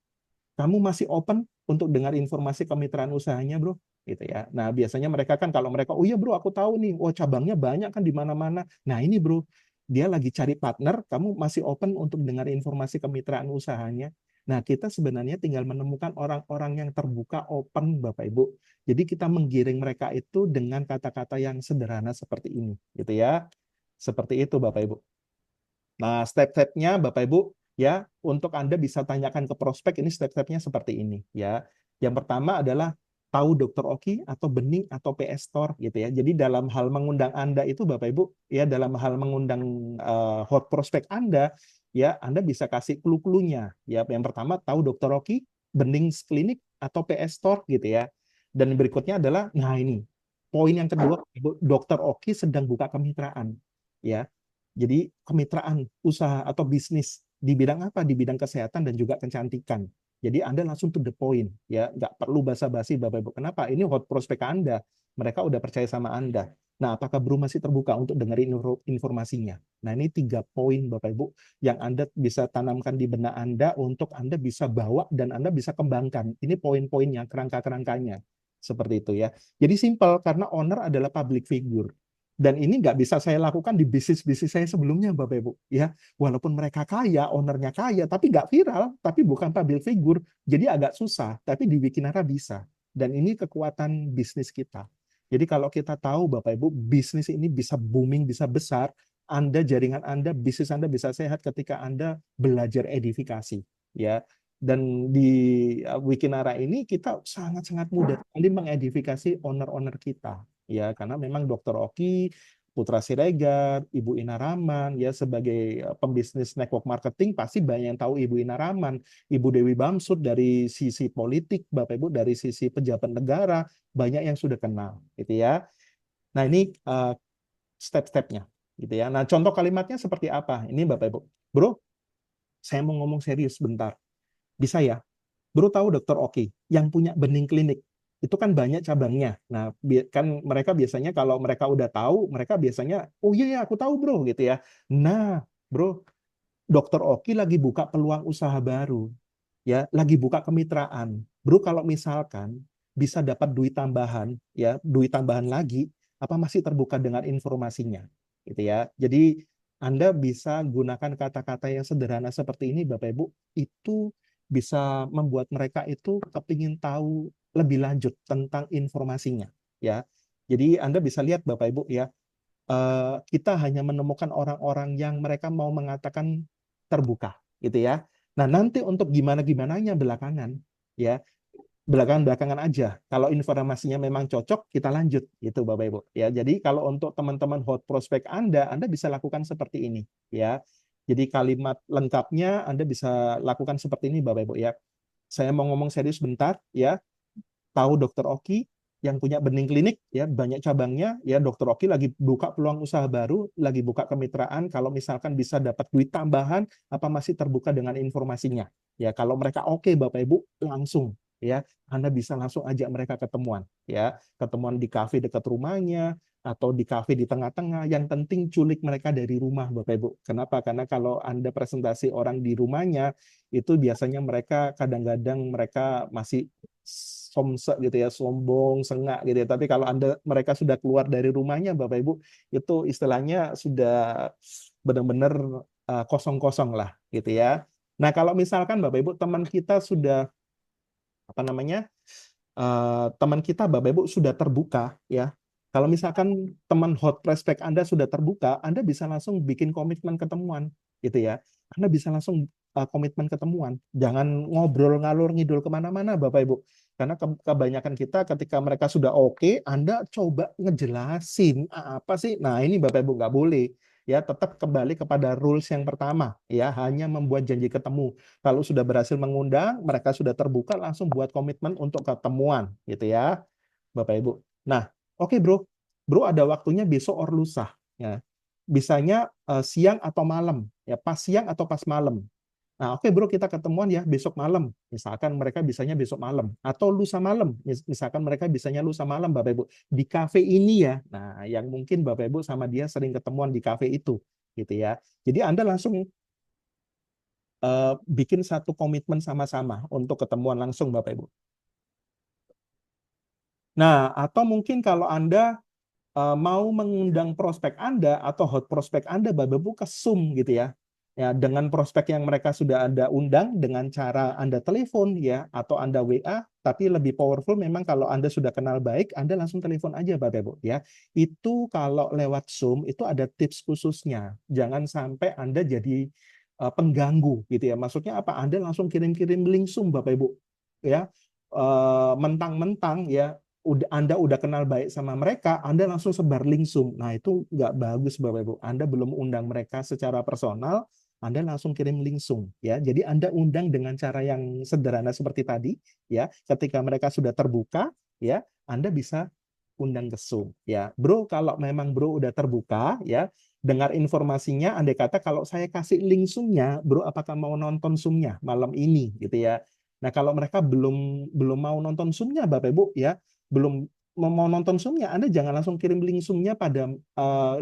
Kamu masih open untuk dengar informasi kemitraan usahanya, bro? Gitu ya. Nah, biasanya mereka kan kalau mereka, oh iya bro, aku tahu nih, oh cabangnya banyak kan di mana-mana. Nah, ini bro, dia lagi cari partner, kamu masih open untuk dengar informasi kemitraan usahanya. Nah, kita sebenarnya tinggal menemukan orang-orang yang terbuka, open, Bapak Ibu. Jadi kita menggiring mereka itu dengan kata-kata yang sederhana seperti ini, gitu ya. Seperti itu, Bapak Ibu. Nah, step-stepnya Bapak Ibu ya, untuk Anda bisa tanyakan ke prospek ini step-stepnya seperti ini ya. Yang pertama adalah tahu Dokter Oki atau Bening atau PS Store gitu ya. Jadi dalam hal mengundang Anda itu Bapak Ibu ya, dalam hal mengundang hot prospek Anda ya, Anda bisa kasih clue-cluenya ya. Yang pertama tahu Dokter Oki, Bening Klinik atau PS Store gitu ya. Dan berikutnya adalah nah ini poin yang kedua, Dokter Oki sedang buka kemitraan ya. Jadi kemitraan usaha atau bisnis di bidang apa? Di bidang kesehatan dan juga kecantikan. Jadi Anda langsung to the point, ya, nggak perlu basa-basi Bapak Ibu. Kenapa? Ini hot prospek Anda. Mereka udah percaya sama Anda. Nah, apakah Bro masih terbuka untuk dengerin informasinya? Nah, ini 3 poin Bapak Ibu yang Anda bisa tanamkan di benak Anda untuk Anda bisa bawa dan Anda bisa kembangkan. Ini poin-poinnya, kerangka-kerangkanya. Seperti itu ya. Jadi simpel karena owner adalah public figure. Dan ini nggak bisa saya lakukan di bisnis-bisnis saya sebelumnya, Bapak Ibu. Ya, walaupun mereka kaya, ownernya kaya, tapi nggak viral, tapi bukan public figure, jadi agak susah. Tapi di Wikinara bisa. Dan ini kekuatan bisnis kita. Jadi kalau kita tahu, Bapak Ibu, bisnis ini bisa booming, bisa besar, Anda, jaringan Anda, bisnis Anda bisa sehat ketika Anda belajar edifikasi. Ya, dan di Wikinara ini kita sangat-sangat mudah sekali mengedifikasi owner-owner kita ya karena memang Dokter Oki, Putra Siregar, Ibu Ina Rahman ya sebagai pembisnis network marketing pasti banyak yang tahu Ibu Ina Rahman, Ibu Dewi Bamsud dari sisi politik, Bapak Ibu dari sisi pejabat negara banyak yang sudah kenal gitu ya. Nah, ini step-stepnya gitu ya. Nah, contoh kalimatnya seperti apa? Ini Bapak Ibu. Bro, saya mau ngomong serius bentar. Bisa ya? Baru tahu Dokter Oki yang punya Bening Klinik itu kan banyak cabangnya. Nah, kan mereka biasanya kalau mereka udah tahu, mereka biasanya, oh iya ya aku tahu bro gitu ya. Nah, bro, Dokter Oki lagi buka peluang usaha baru, ya, lagi buka kemitraan. Bro, kalau misalkan bisa dapat duit tambahan, ya, duit tambahan lagi, apa masih terbuka dengan informasinya, gitu ya. Jadi Anda bisa gunakan kata-kata yang sederhana seperti ini, Bapak Ibu, itu bisa membuat mereka itu kepingin tahu lebih lanjut tentang informasinya, ya. Jadi Anda bisa lihat, Bapak Ibu, ya, kita hanya menemukan orang-orang yang mereka mau mengatakan terbuka, gitu ya. Nah, nanti untuk gimana-gimananya belakangan, ya, belakangan-belakangan aja. Kalau informasinya memang cocok, kita lanjut, gitu Bapak Ibu. Ya, jadi kalau untuk teman-teman hot prospect Anda bisa lakukan seperti ini, ya. Jadi kalimat lengkapnya Anda bisa lakukan seperti ini Bapak Ibu ya. Saya mau ngomong serius bentar, ya. Tahu Dokter Oki yang punya Bening Klinik ya banyak cabangnya ya Dokter Oki lagi buka peluang usaha baru lagi buka kemitraan kalau misalkan bisa dapat duit tambahan apa masih terbuka dengan informasinya ya kalau mereka oke Bapak Ibu langsung ya Anda bisa langsung ajak mereka ketemuan ya ketemuan di kafe dekat rumahnya atau di kafe di tengah-tengah yang penting culik mereka dari rumah Bapak Ibu kenapa karena kalau Anda presentasi orang di rumahnya itu biasanya mereka kadang-kadang mereka masih somsek gitu ya, sombong, sengak gitu ya. Tapi kalau mereka sudah keluar dari rumahnya, Bapak Ibu, itu istilahnya sudah benar-benar kosong-kosong lah gitu ya. Nah, kalau misalkan Bapak Ibu teman kita sudah apa namanya? Teman kita Bapak Ibu sudah terbuka ya. Kalau misalkan teman hot prospect Anda sudah terbuka, Anda bisa langsung bikin komitmen ketemuan gitu ya. Anda bisa langsung komitmen ketemuan. Jangan ngobrol ngalur ngidul kemana-mana Bapak Ibu. Karena kebanyakan kita ketika mereka sudah oke, Anda coba ngejelasin apa sih. Nah ini Bapak Ibu nggak boleh. Ya tetap kembali kepada rules yang pertama ya hanya membuat janji ketemu. Kalau sudah berhasil mengundang, mereka sudah terbuka, langsung buat komitmen untuk ketemuan, gitu ya, Bapak Ibu. Nah, oke bro. bro ada waktunya besok or lusa, ya. Bisanya siang atau malam, ya pas siang atau pas malam. Nah, oke bro, kita ketemuan ya besok malam. Misalkan mereka bisanya besok malam atau lusa malam. Misalkan mereka bisanya lusa malam, Bapak Ibu, di kafe ini ya. Nah, yang mungkin Bapak Ibu sama dia sering ketemuan di kafe itu, gitu ya. Jadi Anda langsung bikin satu komitmen sama-sama untuk ketemuan langsung, Bapak Ibu. Nah, atau mungkin kalau Anda mau mengundang prospek Anda atau hot prospek Anda, Bapak Ibu ke Zoom gitu ya. Ya, dengan prospek yang mereka sudah Anda undang dengan cara Anda telepon ya atau Anda WA, tapi lebih powerful memang kalau Anda sudah kenal baik, Anda langsung telepon aja Bapak Ibu ya. Itu kalau lewat Zoom itu ada tips khususnya. Jangan sampai Anda jadi pengganggu gitu ya. Maksudnya apa? Anda langsung kirim-kirim link Zoom Bapak Ibu ya. Mentang-mentang ya Anda udah kenal baik sama mereka, Anda langsung sebar link Zoom. Nah, itu nggak bagus, Bapak Ibu. Anda belum undang mereka secara personal, Anda langsung kirim link Zoom. Ya. Jadi Anda undang dengan cara yang sederhana seperti tadi. Ya. Ketika mereka sudah terbuka, ya, Anda bisa undang ke Zoom. Ya. Bro, kalau memang bro udah terbuka, ya, dengar informasinya, andai kata kalau saya kasih link Zoom-nya, bro, apakah mau nonton Zoom-nya malam ini, gitu ya. Nah, kalau mereka belum belum mau nonton Zoom-nya, Bapak Ibu, ya, belum mau nonton Zoom-nya, Anda jangan langsung kirim link Zoom-nya pada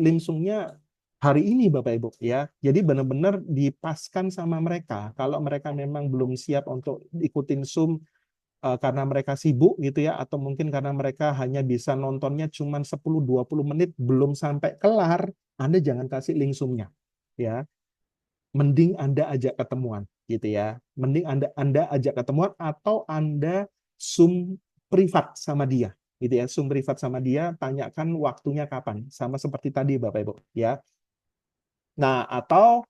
link Zoom-nya hari ini Bapak Ibu ya. Jadi benar-benar dipaskan sama mereka. Kalau mereka memang belum siap untuk ikutin Zoom karena mereka sibuk gitu ya atau mungkin karena mereka hanya bisa nontonnya cuma 10-20 menit belum sampai kelar, Anda jangan kasih link Zoom-nya ya. Mending Anda ajak ketemuan gitu ya. Mending Anda ajak ketemuan atau Anda Zoom privat sama dia gitu ya. Zoom privat sama dia, tanyakan waktunya kapan. Sama seperti tadi Bapak Ibu ya. Nah, atau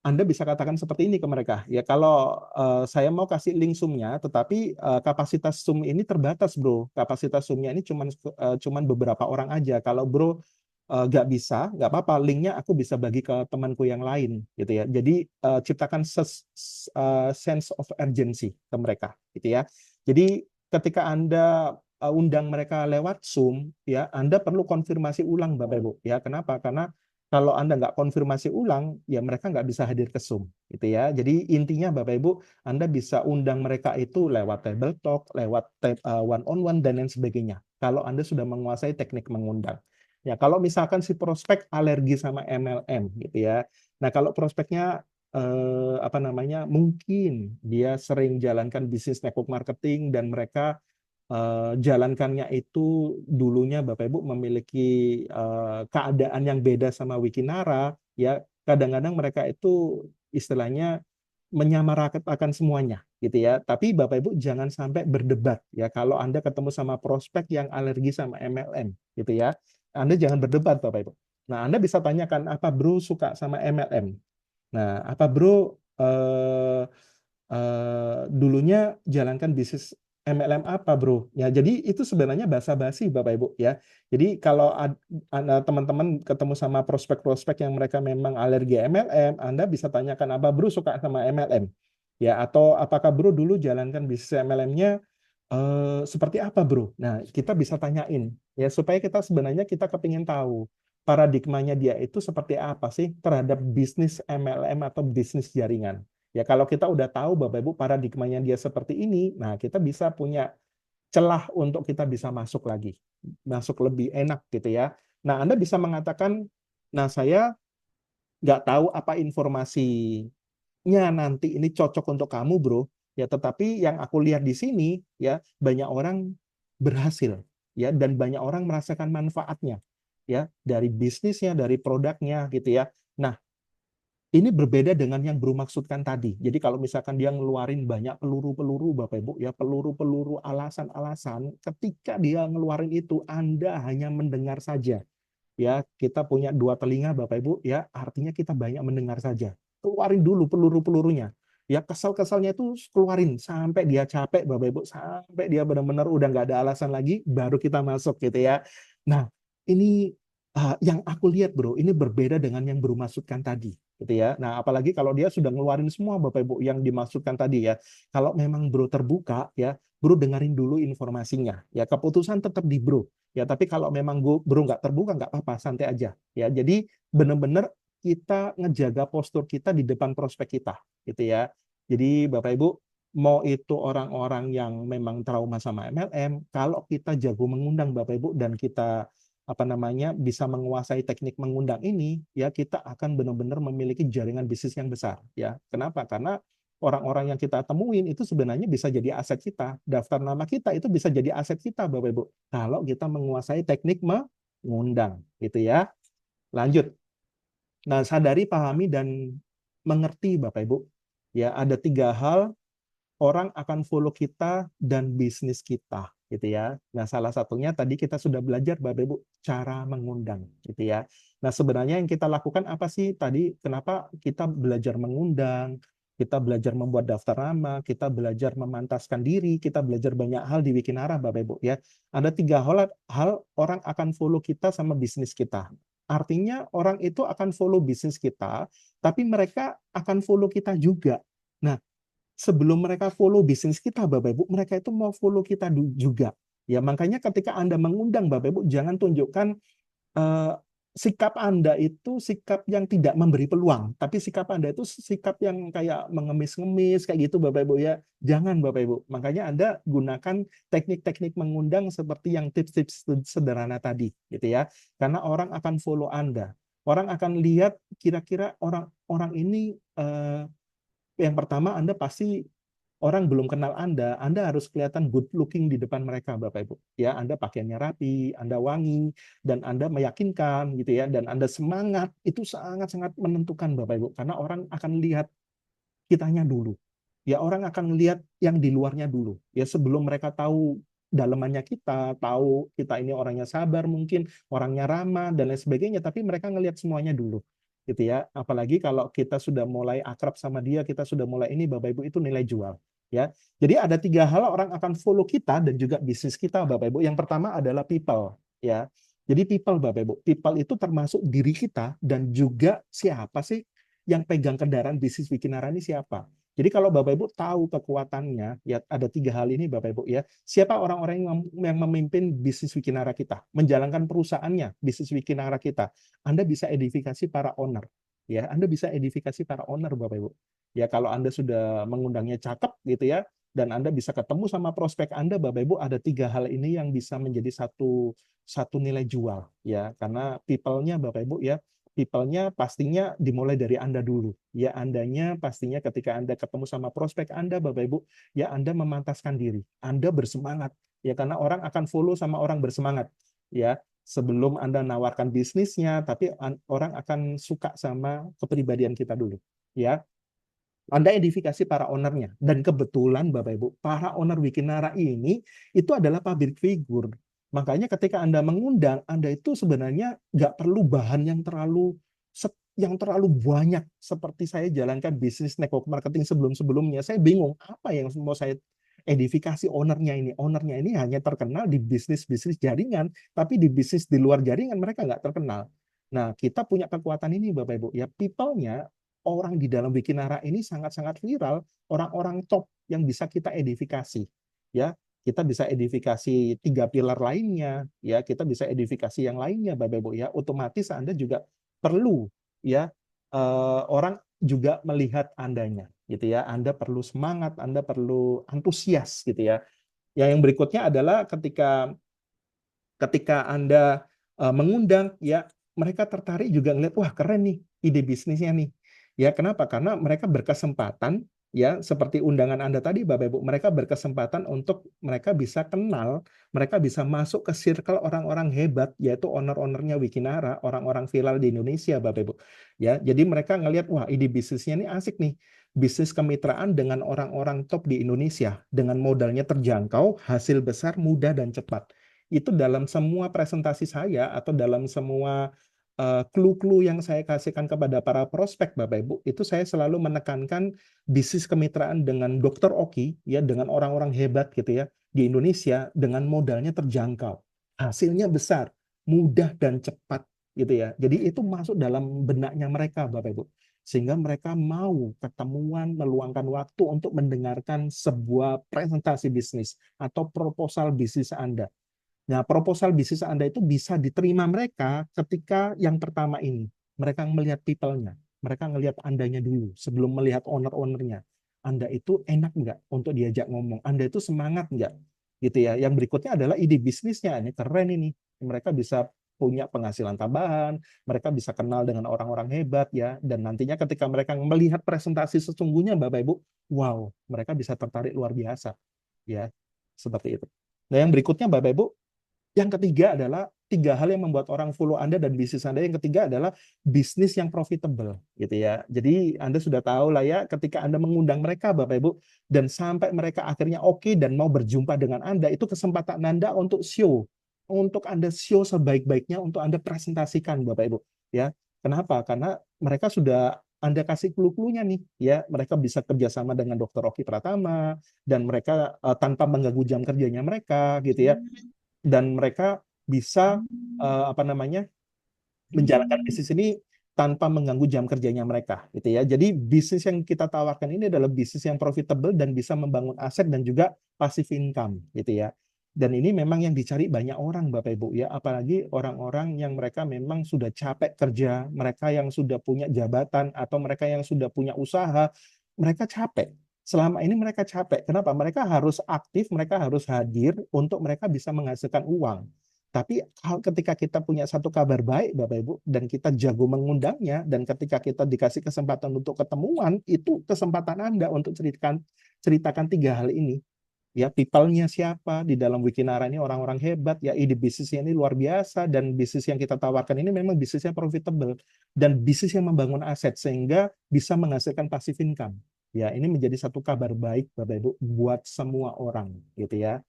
Anda bisa katakan seperti ini ke mereka. Ya kalau saya mau kasih link Zoom-nya, tetapi kapasitas Zoom ini terbatas, Bro. Kapasitas Zoom-nya ini cuman beberapa orang aja. Kalau Bro nggak bisa, nggak apa-apa. Linknya aku bisa bagi ke temanku yang lain, gitu ya. Jadi ciptakan sense of urgency ke mereka, gitu ya. Jadi ketika Anda undang mereka lewat Zoom, ya Anda perlu konfirmasi ulang, Bapak Ibu. Ya kenapa? Karena kalau Anda nggak konfirmasi ulang, ya mereka nggak bisa hadir ke Zoom, gitu ya. Jadi intinya Bapak Ibu, Anda bisa undang mereka itu lewat table talk, lewat one on one dan lain sebagainya. Kalau Anda sudah menguasai teknik mengundang. Ya, kalau misalkan si prospek alergi sama MLM gitu ya. Nah, kalau prospeknya apa namanya? Mungkin dia sering jalankan bisnis network marketing dan mereka jalankannya itu dulunya Bapak Ibu memiliki keadaan yang beda sama Wikinara, ya kadang-kadang mereka itu istilahnya menyamaratakan semuanya gitu ya. Tapi Bapak Ibu jangan sampai berdebat ya kalau Anda ketemu sama prospek yang alergi sama MLM gitu ya. Anda jangan berdebat Bapak Ibu. Nah, Anda bisa tanyakan apa bro suka sama MLM. Nah, apa bro dulunya jalankan bisnis MLM apa bro? Ya, jadi itu sebenarnya basa-basi Bapak Ibu ya. Jadi kalau teman-teman ketemu sama prospek-prospek yang mereka memang alergi MLM, Anda bisa tanyakan apa bro suka sama MLM? Ya, atau apakah bro dulu jalankan bisnis MLM-nya seperti apa bro? Nah, kita bisa tanyain ya supaya kita sebenarnya kita kepingin tahu paradigmanya dia itu seperti apa sih terhadap bisnis MLM atau bisnis jaringan. Ya kalau kita udah tahu Bapak Ibu paradigmanya dia seperti ini, nah kita bisa punya celah untuk kita bisa masuk lagi, masuk lebih enak gitu ya. Nah Anda bisa mengatakan, nah saya nggak tahu apa informasinya nanti ini cocok untuk kamu bro, ya tetapi yang aku lihat di sini ya banyak orang berhasil ya dan banyak orang merasakan manfaatnya ya dari bisnisnya, dari produknya gitu ya. Nah ini berbeda dengan yang Bro maksudkan tadi. Jadi kalau misalkan dia ngeluarin banyak peluru-peluru, Bapak Ibu, ya peluru-peluru alasan-alasan, ketika dia ngeluarin itu, Anda hanya mendengar saja. Ya, kita punya dua telinga, Bapak Ibu, ya artinya kita banyak mendengar saja. Keluarin dulu peluru-pelurunya. Ya kesal-kesalnya itu keluarin sampai dia capek, Bapak Ibu, sampai dia benar-benar udah nggak ada alasan lagi, baru kita masuk gitu ya. Nah, ini Yang aku lihat bro, ini berbeda dengan yang bro masukkan tadi, gitu ya. Nah, apalagi kalau dia sudah ngeluarin semua Bapak Ibu yang dimasukkan tadi ya. Kalau memang bro terbuka ya, bro dengerin dulu informasinya. Ya, keputusan tetap di bro. Ya, tapi kalau memang bro nggak terbuka, nggak apa-apa, santai aja. Ya, jadi benar-benar kita ngejaga postur kita di depan prospek kita, gitu ya. Jadi Bapak Ibu, mau itu orang-orang yang memang trauma sama MLM, kalau kita jago mengundang Bapak Ibu dan kita bisa menguasai teknik mengundang ini, ya kita akan benar-benar memiliki jaringan bisnis yang besar, ya. Kenapa? Karena orang-orang yang kita temuin itu sebenarnya bisa jadi aset kita. Daftar nama kita itu bisa jadi aset kita, Bapak Ibu. Kalau kita menguasai teknik mengundang, gitu ya. Lanjut. Nah, sadari, pahami, dan mengerti, Bapak Ibu. Ya, ada 3 hal orang akan follow kita dan bisnis kita, gitu ya. Nah, salah satunya tadi kita sudah belajar Bapak Ibu cara mengundang, gitu ya. Nah, sebenarnya yang kita lakukan apa sih tadi? Kenapa kita belajar mengundang? Kita belajar membuat daftar nama, kita belajar memantaskan diri, kita belajar banyak hal di Wikinara, Bapak Ibu ya. Ada 3 hal orang akan follow kita sama bisnis kita. Artinya orang itu akan follow bisnis kita, tapi mereka akan follow kita juga. Nah, sebelum mereka follow bisnis kita, Bapak Ibu, mereka itu mau follow kita juga. Ya, makanya ketika Anda mengundang Bapak Ibu, jangan tunjukkan eh, sikap Anda itu sikap yang tidak memberi peluang, tapi sikap Anda itu sikap yang kayak mengemis-ngemis kayak gitu Bapak Ibu ya. Jangan Bapak Ibu. Makanya Anda gunakan teknik-teknik mengundang seperti yang tips-tips sederhana tadi gitu ya. Karena orang akan follow Anda. Orang akan lihat kira-kira orang-orang ini yang pertama, Anda pasti orang belum kenal Anda harus kelihatan good looking di depan mereka, Bapak Ibu. Ya, Anda pakaiannya rapi, Anda wangi, dan Anda meyakinkan gitu ya, dan Anda semangat, itu sangat-sangat menentukan Bapak Ibu, karena orang akan lihat kitanya dulu. Ya, orang akan lihat yang di luarnya dulu. Ya, sebelum mereka tahu dalemannya kita, tahu kita ini orangnya sabar mungkin, orangnya ramah dan lain sebagainya, tapi mereka ngelihat semuanya dulu. Gitu ya. Apalagi kalau kita sudah mulai akrab sama dia, kita sudah mulai ini Bapak Ibu itu nilai jual. Ya. Jadi ada 3 hal orang akan follow kita dan juga bisnis kita Bapak Ibu. Yang pertama adalah people, ya. Jadi people Bapak Ibu, people itu termasuk diri kita dan juga siapa sih yang pegang kendaraan bisnis Wikinara ini siapa. Jadi kalau Bapak Ibu tahu kekuatannya, ya ada 3 hal ini Bapak Ibu ya. Siapa orang-orang yang memimpin bisnis Wikinara kita, menjalankan perusahaannya, bisnis Wikinara kita. Anda bisa edifikasi para owner. Ya, Anda bisa edifikasi para owner Bapak Ibu. Ya, kalau Anda sudah mengundangnya cakep gitu ya, dan Anda bisa ketemu sama prospek Anda, Bapak Ibu, ada 3 hal ini yang bisa menjadi satu nilai jual ya, karena people-nya Bapak Ibu ya, people-nya pastinya dimulai dari Anda dulu. Ya, Andanya pastinya ketika Anda ketemu sama prospek Anda, Bapak Ibu, ya Anda memantaskan diri. Anda bersemangat. Ya, karena orang akan follow sama orang bersemangat. Ya, sebelum Anda nawarkan bisnisnya, tapi orang akan suka sama kepribadian kita dulu. Ya, Anda edifikasi para ownernya. Dan kebetulan Bapak Ibu, para owner Wikinara ini itu adalah public figure. Makanya ketika Anda mengundang, Anda itu sebenarnya nggak perlu bahan yang terlalu banyak seperti saya jalankan bisnis network marketing sebelum-sebelumnya. Saya bingung apa yang mau saya edifikasi ownernya ini. Ownernya ini hanya terkenal di bisnis-bisnis jaringan, tapi di bisnis di luar jaringan mereka nggak terkenal. Nah, kita punya kekuatan ini Bapak Ibu. Ya, people-nya orang di dalam Wikinara ini sangat-sangat viral, orang-orang top yang bisa kita edifikasi. Ya, kita bisa edifikasi 3 pilar lainnya, ya, kita bisa edifikasi yang lainnya, Bapak Ibu ya. Otomatis Anda juga perlu ya orang juga melihat Andanya, gitu ya. Anda perlu semangat, Anda perlu antusias, gitu ya. Yang berikutnya adalah ketika Anda mengundang ya, mereka tertarik juga ngeliat wah keren nih ide bisnisnya nih. Ya, kenapa? Karena mereka berkesempatan ya seperti undangan Anda tadi Bapak Ibu, mereka berkesempatan untuk mereka bisa kenal, mereka bisa masuk ke circle orang-orang hebat yaitu owner-ownernya Wikinara, orang-orang viral di Indonesia Bapak Ibu. Ya, jadi mereka ngelihat wah ide bisnisnya ini asik nih. Bisnis kemitraan dengan orang-orang top di Indonesia dengan modalnya terjangkau, hasil besar, mudah dan cepat itu dalam semua presentasi saya atau dalam semua clue-clue yang saya kasihkan kepada para prospek Bapak Ibu, itu saya selalu menekankan bisnis kemitraan dengan Dokter Oki ya, dengan orang-orang hebat gitu ya di Indonesia dengan modalnya terjangkau. Hasilnya besar, mudah dan cepat gitu ya. Jadi itu masuk dalam benaknya mereka, Bapak Ibu. Sehingga mereka mau ketemuan, meluangkan waktu untuk mendengarkan sebuah presentasi bisnis atau proposal bisnis Anda. Nah, proposal bisnis Anda itu bisa diterima mereka ketika yang pertama ini. Mereka melihat people-nya. Mereka ngelihat Andanya dulu sebelum melihat owner-ownernya. Anda itu enak nggak untuk diajak ngomong? Anda itu semangat nggak? Gitu ya. Yang berikutnya adalah ide bisnisnya. Ini keren ini. Mereka bisa punya penghasilan tambahan, mereka bisa kenal dengan orang-orang hebat ya, dan nantinya ketika mereka melihat presentasi sesungguhnya Bapak Ibu, wow, mereka bisa tertarik luar biasa ya, seperti itu. Nah, yang berikutnya Bapak Ibu, yang ketiga adalah tiga hal yang membuat orang follow Anda dan bisnis Anda. Yang ketiga adalah bisnis yang profitable, gitu ya. Jadi Anda sudah tahu lah ya, ketika Anda mengundang mereka, Bapak Ibu, dan sampai mereka akhirnya oke dan mau berjumpa dengan Anda, itu kesempatan Anda untuk show, untuk Anda show sebaik-baiknya, untuk Anda presentasikan, Bapak Ibu. Ya, kenapa? Karena mereka sudah Anda kasih clue-cluenya nih, ya. Mereka bisa kerjasama dengan Dr. Oki Pratama, dan mereka tanpa mengganggu jam kerjanya mereka, gitu ya, dan mereka bisa apa namanya, menjalankan bisnis ini tanpa mengganggu jam kerjanya mereka, gitu ya. Jadi bisnis yang kita tawarkan ini adalah bisnis yang profitable dan bisa membangun aset dan juga passive income, gitu ya. Dan ini memang yang dicari banyak orang, Bapak Ibu ya, apalagi orang-orang yang mereka memang sudah capek kerja, mereka yang sudah punya jabatan atau mereka yang sudah punya usaha, mereka capek. Selama ini mereka capek. Kenapa? Mereka harus aktif, mereka harus hadir untuk mereka bisa menghasilkan uang. Tapi ketika kita punya satu kabar baik, Bapak Ibu, dan kita jago mengundangnya, dan ketika kita dikasih kesempatan untuk ketemuan, itu kesempatan Anda untuk ceritakan tiga hal ini. Ya, people-nya siapa di dalam Wikinara ini, orang-orang hebat, ya ide bisnisnya ini luar biasa, dan bisnis yang kita tawarkan ini memang bisnisnya profitable, dan bisnis yang membangun aset, sehingga bisa menghasilkan passive income. Ya, ini menjadi satu kabar baik, Bapak Ibu, buat semua orang, gitu ya.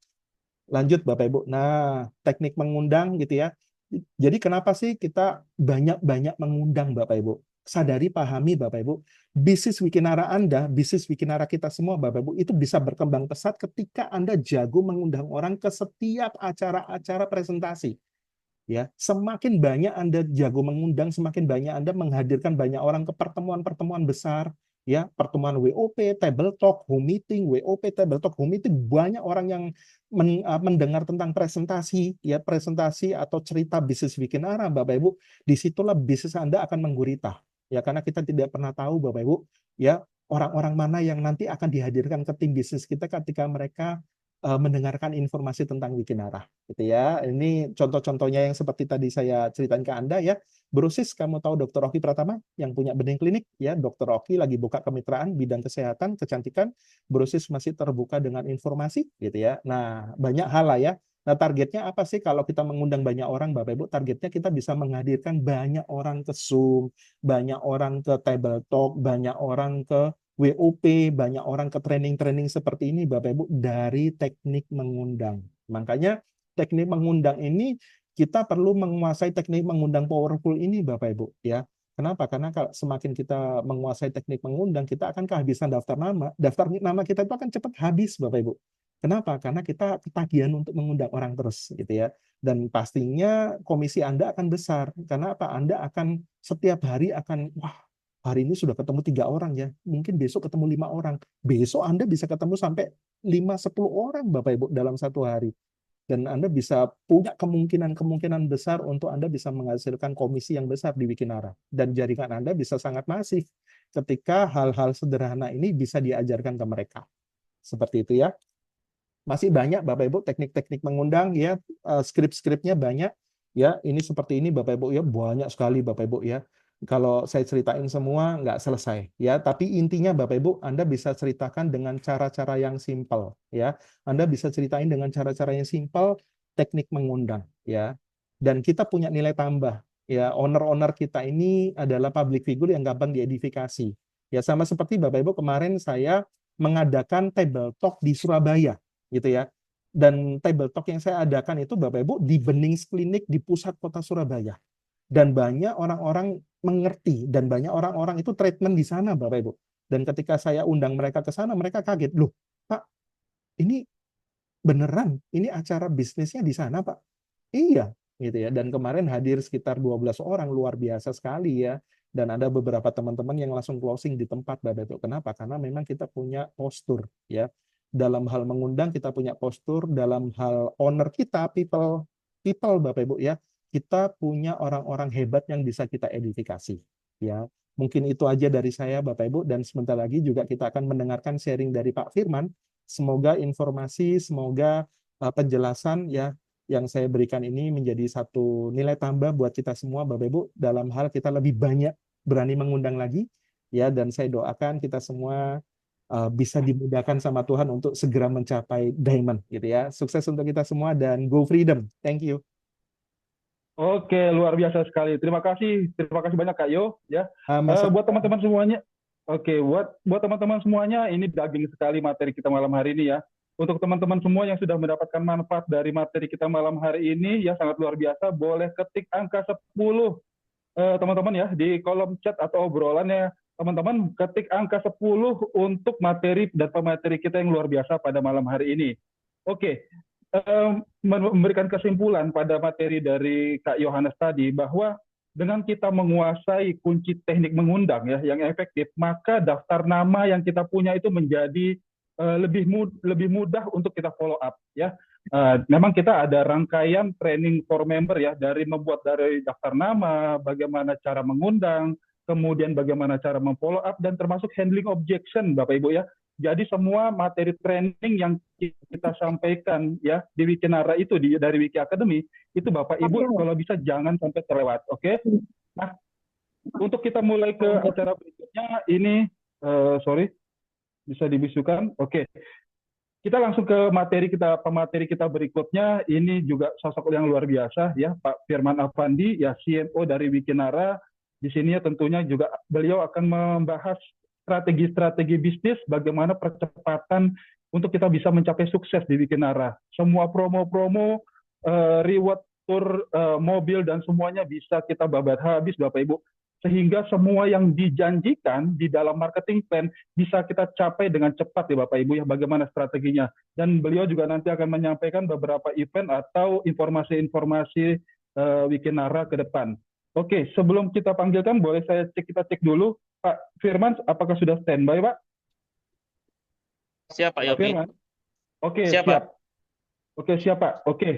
Lanjut Bapak Ibu. Nah, teknik mengundang gitu ya. Jadi kenapa sih kita banyak-banyak mengundang Bapak Ibu? Sadari, pahami Bapak Ibu, bisnis Wikinara Anda, bisnis Wikinara kita semua Bapak Ibu, itu bisa berkembang pesat ketika Anda jago mengundang orang ke setiap acara-acara presentasi. Ya, semakin banyak Anda jago mengundang, semakin banyak Anda menghadirkan banyak orang ke pertemuan-pertemuan besar, ya, pertemuan WOP, table talk, home meeting, WOP, table talk, home meeting, banyak orang yang mendengar tentang presentasi, ya, presentasi atau cerita bisnis bikin arah, Bapak Ibu, disitulah bisnis Anda akan menggurita, ya, karena kita tidak pernah tahu, Bapak Ibu, ya, orang-orang mana yang nanti akan dihadirkan ke tim bisnis kita ketika mereka mendengarkan informasi tentang Wikinara, gitu ya. Ini contoh-contohnya yang seperti tadi saya ceritain ke Anda ya. Brosis, kamu tahu Dr. Oki Pratama yang punya benih klinik ya. Dr. Oki lagi buka kemitraan bidang kesehatan, kecantikan. Brosis masih terbuka dengan informasi, gitu ya. Nah, banyak hal lah ya. Nah, targetnya apa sih kalau kita mengundang banyak orang, Bapak Ibu? Targetnya kita bisa menghadirkan banyak orang ke Zoom, banyak orang ke table talk, banyak orang ke WOP, banyak orang ke training-training seperti ini, Bapak Ibu, dari teknik mengundang. Makanya teknik mengundang ini kita perlu menguasai teknik mengundang powerful ini, Bapak Ibu, ya. Kenapa? Karena kalau semakin kita menguasai teknik mengundang, kita akan kehabisan daftar nama. Daftar nama kita itu akan cepat habis, Bapak Ibu. Kenapa? Karena kita ketagihan untuk mengundang orang terus, gitu ya. Dan pastinya komisi Anda akan besar. Karena apa? Anda akan setiap hari akan, wah, hari ini sudah ketemu 3 orang ya, mungkin besok ketemu 5 orang, besok Anda bisa ketemu sampai 5-10 orang Bapak Ibu dalam satu hari, dan Anda bisa punya kemungkinan besar untuk Anda bisa menghasilkan komisi yang besar di Wikinara, dan jaringan Anda bisa sangat masif ketika hal-hal sederhana ini bisa diajarkan ke mereka, seperti itu ya. Masih banyak Bapak Ibu teknik-teknik mengundang ya, skrip-skripnya banyak ya. Ini seperti ini Bapak Ibu ya, banyak sekali Bapak Ibu ya. Kalau saya ceritain semua nggak selesai ya, tapi intinya Bapak Ibu, Anda bisa ceritakan dengan cara-cara yang simpel ya. Anda bisa ceritain dengan cara-cara yang simpel teknik mengundang ya. Dan kita punya nilai tambah ya. Owner-owner kita ini adalah public figure yang gampang diedifikasi. Ya, sama seperti Bapak Ibu, kemarin saya mengadakan table talk di Surabaya gitu ya. Dan table talk yang saya adakan itu Bapak Ibu di Benings Klinik di pusat kota Surabaya. Dan banyak orang-orang mengerti dan banyak orang-orang itu treatment di sana Bapak Ibu. Dan ketika saya undang mereka ke sana, mereka kaget, "Loh, Pak, ini beneran ini acara bisnisnya di sana, Pak?" Iya, gitu ya. Dan kemarin hadir sekitar 12 orang, luar biasa sekali ya. Dan ada beberapa teman-teman yang langsung closing di tempat, Bapak Ibu. Kenapa? Karena memang kita punya postur ya. Dalam hal mengundang kita punya postur, dalam hal owner kita, people Bapak Ibu ya. Kita punya orang-orang hebat yang bisa kita edifikasi ya. Mungkin itu aja dari saya Bapak Ibu, dan sebentar lagi juga kita akan mendengarkan sharing dari Pak Firman. Semoga informasi, semoga penjelasan ya yang saya berikan ini menjadi satu nilai tambah buat kita semua Bapak Ibu, dalam hal kita lebih banyak berani mengundang lagi ya, dan saya doakan kita semua bisa dimudahkan sama Tuhan untuk segera mencapai diamond gitu ya. Sukses untuk kita semua dan go freedom. Thank you. Oke, luar biasa sekali. Terima kasih banyak Kak Yo ya. Mas, Buat teman-teman semuanya, oke, buat teman-teman semuanya, ini daging sekali materi kita malam hari ini ya. Untuk teman-teman semua yang sudah mendapatkan manfaat dari materi kita malam hari ini, ya sangat luar biasa. Boleh ketik angka 10 teman-teman ya di kolom chat atau obrolannya. Teman-teman ketik angka 10 untuk materi dan pemateri kita yang luar biasa pada malam hari ini. Oke, memberikan kesimpulan pada materi dari Kak Yohanes tadi bahwa dengan kita menguasai kunci teknik mengundang ya yang efektif, maka daftar nama yang kita punya itu menjadi lebih mudah untuk kita follow up ya. Memang kita ada rangkaian training for member ya, dari membuat dari daftar nama, bagaimana cara mengundang, kemudian bagaimana cara memfollow up, dan termasuk handling objection Bapak Ibu ya. Jadi semua materi training yang kita sampaikan ya di Wikinara itu dari Wiki Academy itu Bapak Ibu kalau bisa jangan sampai terlewat, oke? Nah, untuk kita mulai ke acara berikutnya ini, sorry, bisa dibisukan, oke. Kita langsung ke pemateri kita berikutnya. Ini juga sosok yang luar biasa ya, Pak Firman Afandi ya, CMO dari Wikinara. Di sini ya tentunya juga beliau akan membahas strategi-strategi bisnis, bagaimana percepatan untuk kita bisa mencapai sukses di Wikinara. Semua promo-promo, reward tour, mobil, dan semuanya bisa kita babat habis Bapak Ibu. Sehingga semua yang dijanjikan di dalam marketing plan bisa kita capai dengan cepat ya Bapak Ibu ya, bagaimana strateginya. Dan beliau juga nanti akan menyampaikan beberapa event atau informasi-informasi Wikinara ke depan. Oke, sebelum kita panggilkan, boleh kita cek dulu Pak Firman, apakah sudah standby, Pak? Siap, Pak Pak Yopi. Firman? Oke, Siap, siap. Pak. Oke, siap, Pak. Oke,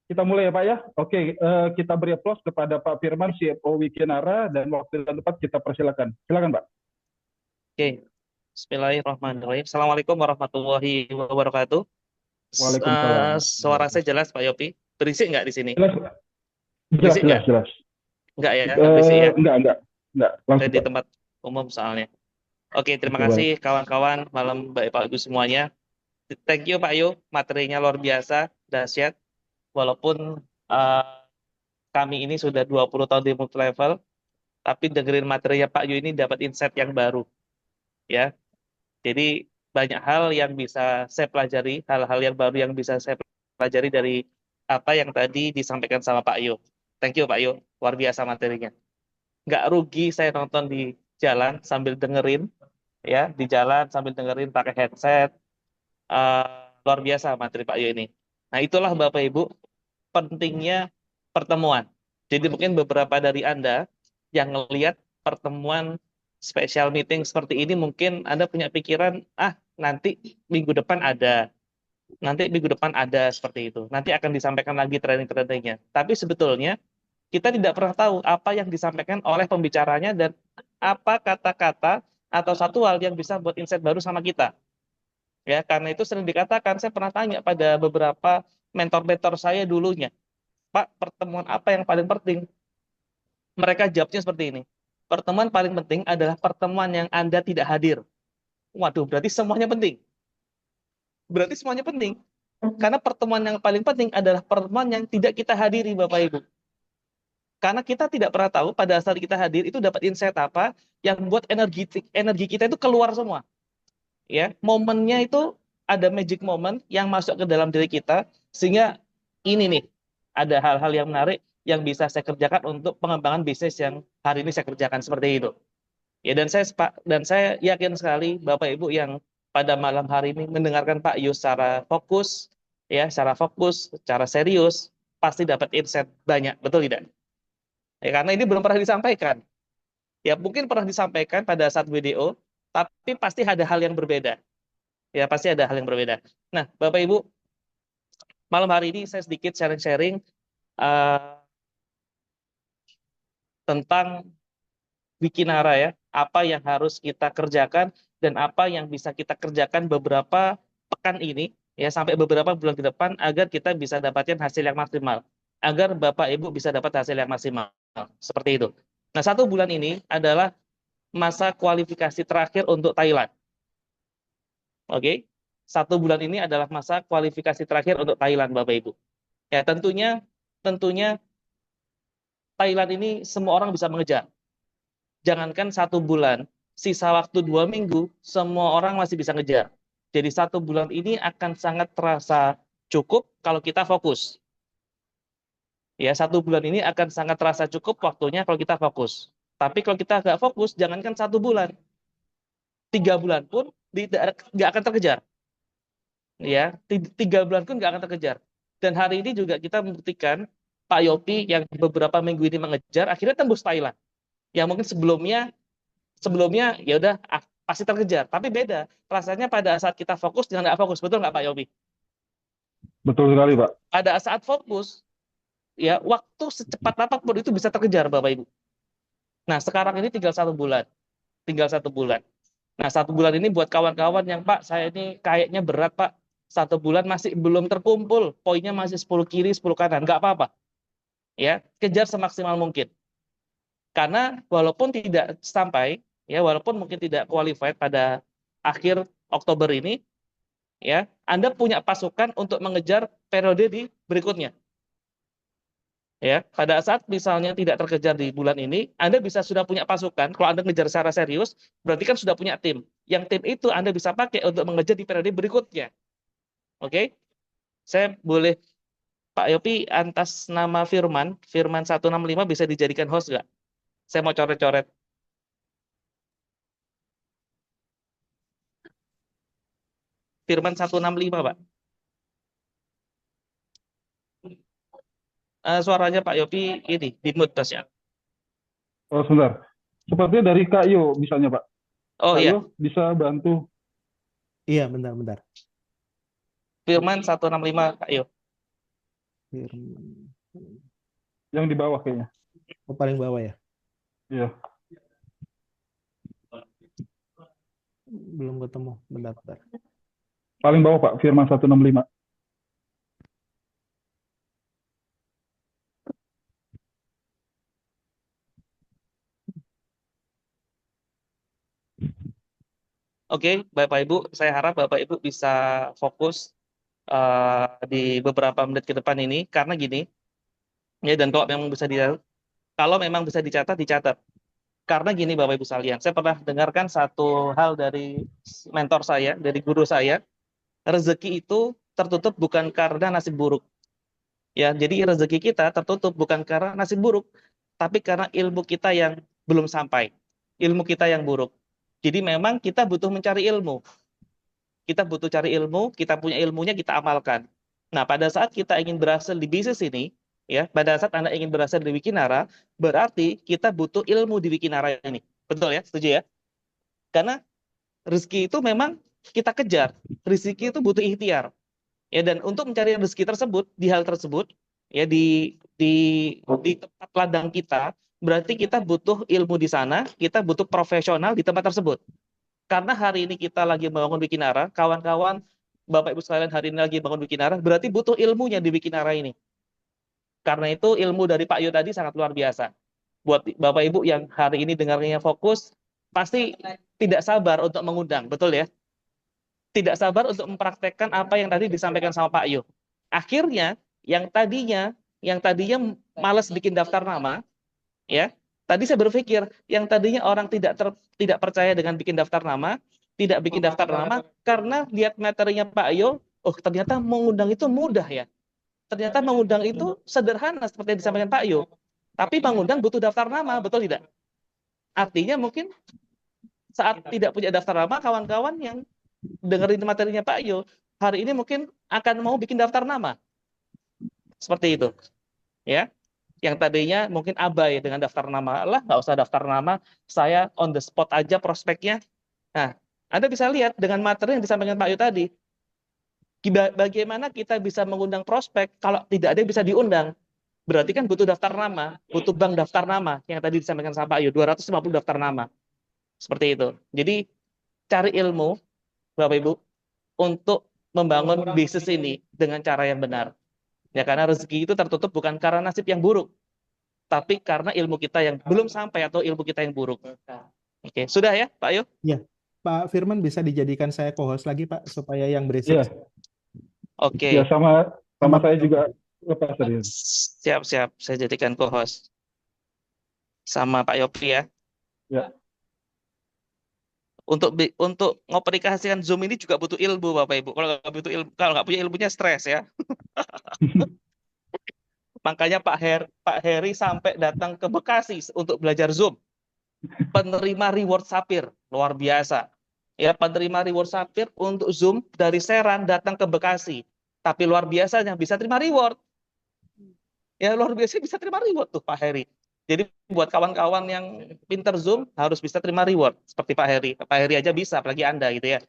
kita mulai ya, Pak ya. Oke, kita beri aplaus kepada Pak Firman, CFO Wikinara, dan waktu dan tempat kita persilakan. Silakan, Pak. Oke. Bismillahirrahmanirrahim. Assalamualaikum warahmatullahi wabarakatuh. Waalaikumsalam. Suara saya jelas, Pak Yopi. Berisik nggak di sini? Jelas, Pak. Jelas, Berisik jelas, nggak? jelas. Nggak ya, nggak berisik ya. Enggak. Saya Langsung, di Pak. tempat umum soalnya. Oke, terima Oke, kasih kawan-kawan, malam Bapak Ibu semuanya. Thank you Pak Yu, materinya luar biasa, dahsyat. Walaupun kami ini sudah 20 tahun di multi level, tapi dengerin materinya Pak Yu ini dapat insight yang baru. Ya, jadi banyak hal yang bisa saya pelajari, hal-hal yang baru yang bisa saya pelajari dari apa yang tadi disampaikan sama Pak Yu. Thank you Pak Yu, luar biasa materinya. Nggak rugi saya nonton di jalan sambil dengerin, ya di jalan sambil dengerin pakai headset. Luar biasa materi Pak Yu ini. Nah itulah Bapak Ibu pentingnya pertemuan. Jadi mungkin beberapa dari Anda yang ngelihat pertemuan special meeting seperti ini, mungkin Anda punya pikiran, nanti minggu depan ada, seperti itu. Nanti akan disampaikan lagi training-trainingnya. Tapi sebetulnya kita tidak pernah tahu apa yang disampaikan oleh pembicaranya dan apa kata-kata atau satu hal yang bisa buat insight baru sama kita. Ya, karena itu sering dikatakan, saya pernah tanya pada beberapa mentor-mentor saya dulunya, Pak, pertemuan apa yang paling penting? Mereka jawabnya seperti ini. Pertemuan paling penting adalah pertemuan yang Anda tidak hadir. Waduh, berarti semuanya penting. Berarti semuanya penting. Karena pertemuan yang paling penting adalah pertemuan yang tidak kita hadiri, Bapak Ibu. Karena kita tidak pernah tahu pada saat kita hadir itu dapat insight apa yang membuat energi kita itu keluar semua. Ya, momennya itu ada magic moment yang masuk ke dalam diri kita, sehingga ini nih ada hal-hal yang menarik yang bisa saya kerjakan untuk pengembangan bisnis yang hari ini saya kerjakan seperti itu. Ya, dan saya yakin sekali Bapak Ibu yang pada malam hari ini mendengarkan Pak Yu secara fokus, ya, secara serius, pasti dapat insight banyak, betul tidak? Ya, karena ini belum pernah disampaikan. Ya, mungkin pernah disampaikan pada saat video, tapi pasti ada hal yang berbeda. Ya, pasti ada hal yang berbeda. Nah, Bapak Ibu, malam hari ini saya sedikit sharing-sharing tentang Wikinara ya, apa yang harus kita kerjakan dan apa yang bisa kita kerjakan beberapa pekan ini ya sampai beberapa bulan ke depan agar kita bisa dapatkan hasil yang maksimal, agar Bapak Ibu bisa dapat hasil yang maksimal. Seperti itu. Nah, 1 bulan ini adalah masa kualifikasi terakhir untuk Thailand. Oke. 1 bulan ini adalah masa kualifikasi terakhir untuk Thailand, Bapak Ibu. Ya, tentunya Thailand ini semua orang bisa mengejar. Jangankan 1 bulan, sisa waktu 2 minggu, semua orang masih bisa ngejar. Jadi 1 bulan ini akan sangat terasa cukup kalau kita fokus. Ya, 1 bulan ini akan sangat terasa cukup waktunya kalau kita fokus. Tapi kalau kita nggak fokus, jangankan 1 bulan, 3 bulan pun nggak akan terkejar. Ya, 3 bulan pun nggak akan terkejar. Dan hari ini juga kita membuktikan Pak Yopi yang beberapa minggu ini mengejar, akhirnya tembus Thailand. Yang mungkin sebelumnya ya udah pasti terkejar, tapi beda rasanya pada saat kita fokus dengan nggak fokus, betul nggak Pak Yobi? Betul sekali, Pak. Pada saat fokus ya waktu secepat apapun itu bisa terkejar Bapak Ibu. Nah, sekarang ini tinggal 1 bulan, Nah, 1 bulan ini buat kawan-kawan yang Pak saya ini kayaknya berat Pak, 1 bulan masih belum terkumpul, poinnya masih 10 kiri 10 kanan, nggak apa-apa ya, kejar semaksimal mungkin. Karena walaupun tidak sampai, ya walaupun mungkin tidak qualified pada akhir Oktober ini, ya Anda punya pasukan untuk mengejar periode di berikutnya. Ya, pada saat misalnya tidak terkejar di bulan ini, Anda bisa sudah punya pasukan. Kalau Anda mengejar secara serius, berarti kan sudah punya tim. Yang tim itu Anda bisa pakai untuk mengejar di periode berikutnya. Oke? Saya boleh Pak Yopi atas nama Firman 165 bisa dijadikan host nggak? Saya mau coret-coret. Firman 165, Pak. Suaranya Pak Yopi ini di mute Mas ya. Oh, sebentar. Sepertinya dari Kak Yo, misalnya, Pak. Oh Kak iya, Yo bisa bantu Iya, bentar-bentar. Firman 165 Kak Yo. Firman. yang di bawah kayaknya. Oh, paling bawah ya? Iya. Belum ketemu. Bentar-bentar. Paling bawah, Pak. Firman 165. Oke, Bapak Ibu, saya harap Bapak Ibu bisa fokus di beberapa menit ke depan ini karena gini, ya dan kalau memang bisa dicatat, dicatat. Karena gini Bapak Ibu sekalian, saya pernah dengarkan satu hal dari mentor saya, dari guru saya, rezeki itu tertutup bukan karena nasib buruk. Ya, jadi rezeki kita tertutup bukan karena nasib buruk, tapi karena ilmu kita yang belum sampai, ilmu kita yang buruk. Jadi memang kita butuh mencari ilmu. Kita butuh cari ilmu, kita punya ilmunya, kita amalkan. Nah, pada saat kita ingin berhasil di bisnis ini, ya, pada saat Anda ingin berhasil di Wikinara, berarti kita butuh ilmu di Wikinara ini. Betul ya? Setuju ya? Karena rezeki itu memang kita kejar. Rezeki itu butuh ikhtiar. Ya, dan untuk mencari rezeki tersebut, di hal tersebut, ya di tempat ladang kita, berarti kita butuh ilmu di sana, kita butuh profesional di tempat tersebut. Karena hari ini kita lagi membangun Wikinara, kawan-kawan, Bapak Ibu sekalian hari ini lagi bangun Wikinara, berarti butuh ilmunya di Wikinara ini. Karena itu ilmu dari Pak Yo tadi sangat luar biasa. Buat Bapak Ibu yang hari ini dengarnya fokus, pasti tidak sabar untuk mengundang, betul ya? Tidak sabar untuk mempraktekkan apa yang tadi disampaikan sama Pak Yo. Akhirnya yang tadinya malas bikin daftar nama, ya. Tadi saya berpikir yang tadinya orang tidak percaya dengan bikin daftar nama, tidak bikin daftar nama karena lihat materinya Pak Yo, oh ternyata mengundang itu mudah ya. Ternyata mengundang itu sederhana seperti yang disampaikan Pak Yo. Tapi mengundang butuh daftar nama, betul tidak? Artinya mungkin saat tidak punya daftar nama, kawan-kawan yang dengerin materinya Pak Yo, hari ini mungkin akan mau bikin daftar nama. Seperti itu, ya. Yang tadinya mungkin abai dengan daftar nama, lah nggak usah daftar nama, saya on the spot aja prospeknya. Nah, Anda bisa lihat dengan materi yang disampaikan Pak Yu tadi, bagaimana kita bisa mengundang prospek kalau tidak ada yang bisa diundang. Berarti kan butuh daftar nama, butuh bank daftar nama yang tadi disampaikan sama Pak Yu, 250 daftar nama. Seperti itu. Jadi cari ilmu, Bapak Ibu, untuk membangun bisnis ini dengan cara yang benar. Ya, karena rezeki itu tertutup bukan karena nasib yang buruk, tapi karena ilmu kita yang belum sampai atau ilmu kita yang buruk. Oke, sudah ya, Pak Yu? Ya, Pak Firman bisa dijadikan saya co-host lagi, Pak, supaya yang berisik. Iya, ya Oke, sama saya juga lepas tadi. siap-siap. Saya jadikan co-host sama Pak Yopi ya. Ya, Untuk ngomunikasikan Zoom ini juga butuh ilmu, Bapak Ibu. Kalau nggak punya ilmunya stres ya. Makanya Pak Heri sampai datang ke Bekasi untuk belajar Zoom. Penerima reward Sapir, luar biasa. Ya, penerima reward Sapir untuk Zoom dari Serang datang ke Bekasi. Tapi luar biasanya bisa terima reward. Ya, luar biasa bisa terima reward tuh Pak Heri. Jadi buat kawan-kawan yang pinter Zoom harus bisa terima reward seperti Pak Heri. Pak Heri aja bisa, apalagi Anda gitu ya.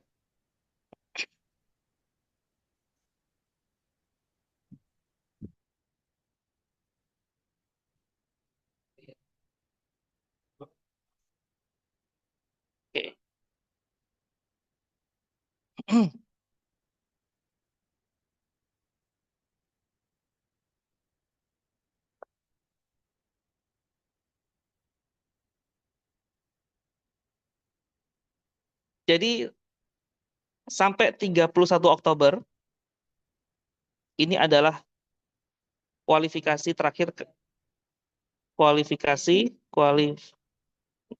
Oke. Jadi sampai 31 Oktober ini adalah kualifikasi terakhir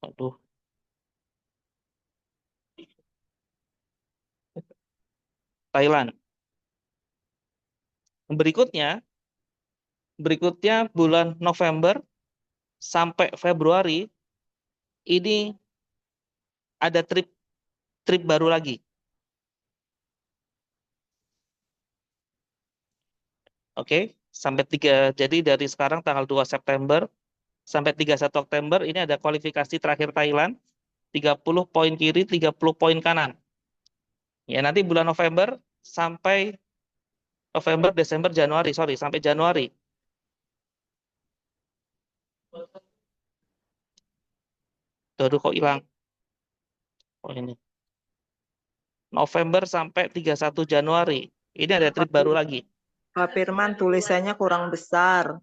aduh, Thailand. Berikutnya bulan November sampai Februari ini ada trip baru lagi. Oke, jadi dari sekarang tanggal 2 September sampai 31 Oktober ini ada kualifikasi terakhir Thailand, 30 poin kiri, 30 poin kanan. Ya, nanti bulan November sampai Desember, Januari, sampai Januari. Aduh, kok hilang? Oh, ini. November sampai 31 Januari. Ini ada trip baru lagi. Pak Firman, tulisannya kurang besar.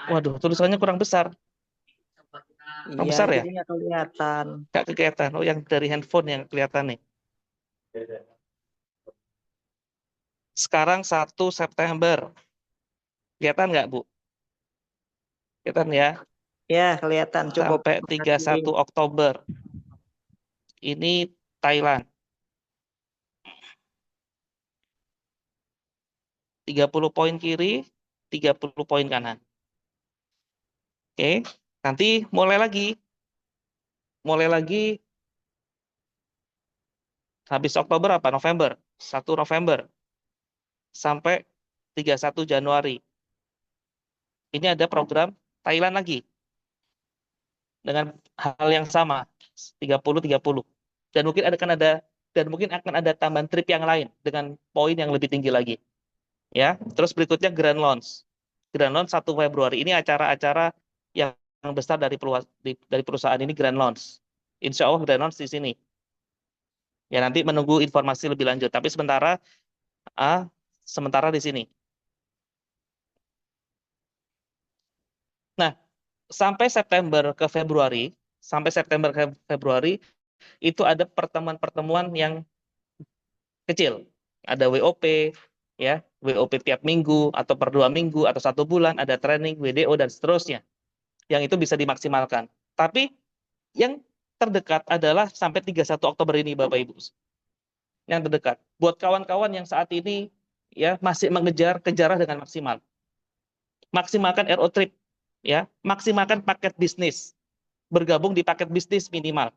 Waduh, tulisannya kurang besar. Kurang besar ya? Jadi nggak kelihatan. Nggak kelihatan. Oh, yang dari handphone yang kelihatan nih. Sekarang 1 September. Kelihatan nggak, Bu? Kelihatan ya? Ya, kelihatan. Coba Sampai 31 Oktober. Ini Thailand. 30 poin kiri, 30 poin kanan. Oke, nanti mulai lagi habis Oktober apa? November. 1 November sampai 31 Januari. Ini ada program Thailand lagi. Dengan hal yang sama, 30-30. Dan mungkin akan ada tambahan trip yang lain dengan poin yang lebih tinggi lagi. Ya, terus berikutnya Grand Launch. Grand Launch 1 Februari. Ini acara-acara yang besar dari perusahaan ini, Grand Launch. Insya Allah Grand Launch di sini. Ya, nanti menunggu informasi lebih lanjut. Tapi sementara di sini. Nah, sampai September ke Februari itu ada pertemuan-pertemuan yang kecil. Ada WOP, ya, WOP tiap minggu atau per 2 minggu atau 1 bulan, ada training, WDO dan seterusnya. Yang itu bisa dimaksimalkan. Tapi yang terdekat adalah sampai 31 Oktober ini, Bapak Ibu. Yang terdekat. Buat kawan-kawan yang saat ini ya masih mengejar kejarah dengan maksimal. Maksimalkan RO trip, ya, maksimalkan paket bisnis. Bergabung di paket bisnis minimal.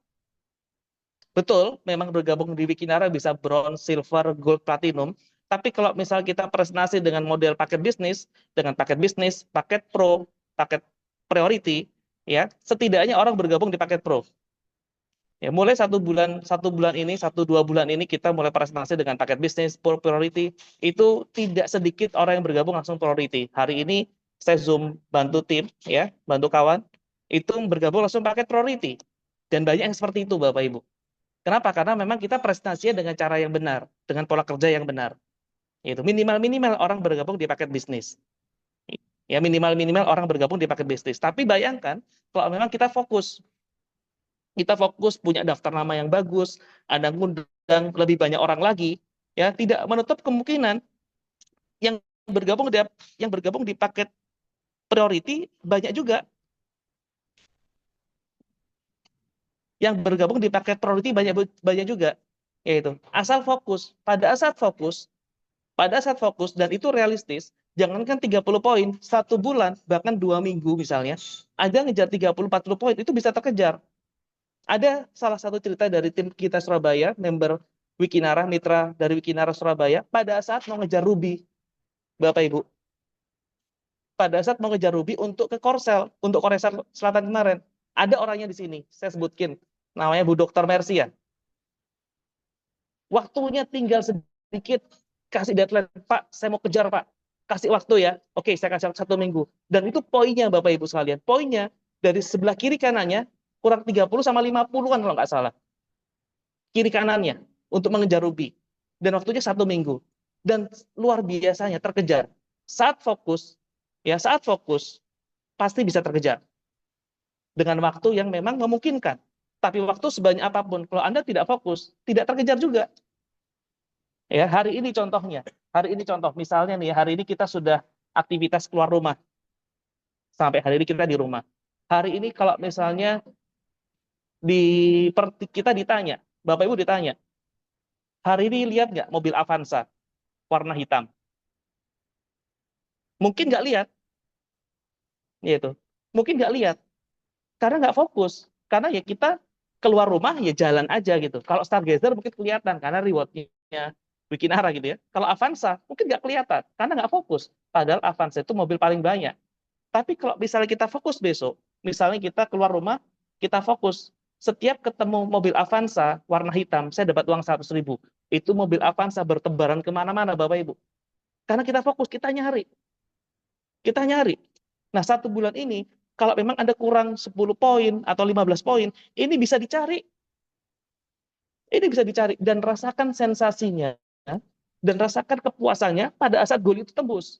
Betul, memang bergabung di Wikinara bisa bronze, silver, gold, platinum, Tapi kalau misal kita presentasi dengan model paket bisnis, dengan paket bisnis, paket pro, paket priority, ya setidaknya orang bergabung di paket pro. Ya, mulai 1 bulan ini, 1-2 bulan ini kita mulai presentasi dengan paket bisnis pro priority. Itu tidak sedikit orang yang bergabung langsung priority. Hari ini saya Zoom bantu tim, ya, bantu kawan, itu bergabung langsung paket priority. Dan banyak yang seperti itu, Bapak Ibu. Kenapa? Karena memang kita presentasinya dengan cara yang benar, dengan pola kerja yang benar. Itu minimal orang bergabung di paket bisnis. Ya, minimal orang bergabung di paket bisnis. Tapi bayangkan kalau memang kita fokus punya daftar nama yang bagus, ada ngundang lebih banyak orang lagi, ya tidak menutup kemungkinan yang bergabung di paket priority banyak juga. Yang bergabung di paket priority banyak juga. Yaitu asal fokus. Pada saat fokus dan itu realistis, jangankan 30 poin, 1 bulan, bahkan 2 minggu misalnya, ada ngejar 30-40 poin, itu bisa terkejar. Ada salah satu cerita dari tim kita Surabaya, member Wikinara, mitra dari Wikinara Surabaya, pada saat mau ngejar Ruby, Bapak Ibu. Pada saat mau ngejar Ruby untuk ke Korsel, untuk Korea Selatan kemarin, ada orangnya di sini, saya sebutkin, namanya Bu Dr. Mercy ya. Waktunya tinggal sedikit, kasih deadline, Pak, saya mau kejar Pak, kasih waktu ya, oke saya kasih 1 minggu. Dan itu poinnya Bapak Ibu sekalian, poinnya dari sebelah kiri kanannya, kurang 30 sama 50-an kalau nggak salah. Kiri kanannya, untuk mengejar Ruby. Dan waktunya 1 minggu. Dan luar biasanya terkejar. Saat fokus, pasti bisa terkejar. Dengan waktu yang memang memungkinkan. Tapi waktu sebanyak apapun, kalau Anda tidak fokus, tidak terkejar juga. Ya, hari ini contohnya. Misalnya nih, hari ini kita sudah aktivitas keluar rumah. Sampai hari ini kita di rumah. Hari ini kalau misalnya kita ditanya, Bapak Ibu ditanya, hari ini lihat nggak mobil Avanza warna hitam? Mungkin nggak lihat, yaitu mungkin nggak lihat karena nggak fokus. Karena ya kita keluar rumah ya jalan aja gitu. Kalau Stargazer mungkin kelihatan karena rewardnya bikin arah gitu ya. Kalau Avanza mungkin nggak kelihatan karena nggak fokus. Padahal Avanza itu mobil paling banyak. Tapi kalau misalnya kita fokus besok, misalnya kita keluar rumah, kita fokus. Setiap ketemu mobil Avanza warna hitam, saya dapat uang 100.000. Itu mobil Avanza bertebaran kemana-mana, Bapak Ibu. Karena kita fokus, kita nyari. Nah, 1 bulan ini, kalau memang Anda kurang 10 poin atau 15 poin, ini bisa dicari. Dan rasakan sensasinya, dan rasakan kepuasannya pada saat goal itu tembus.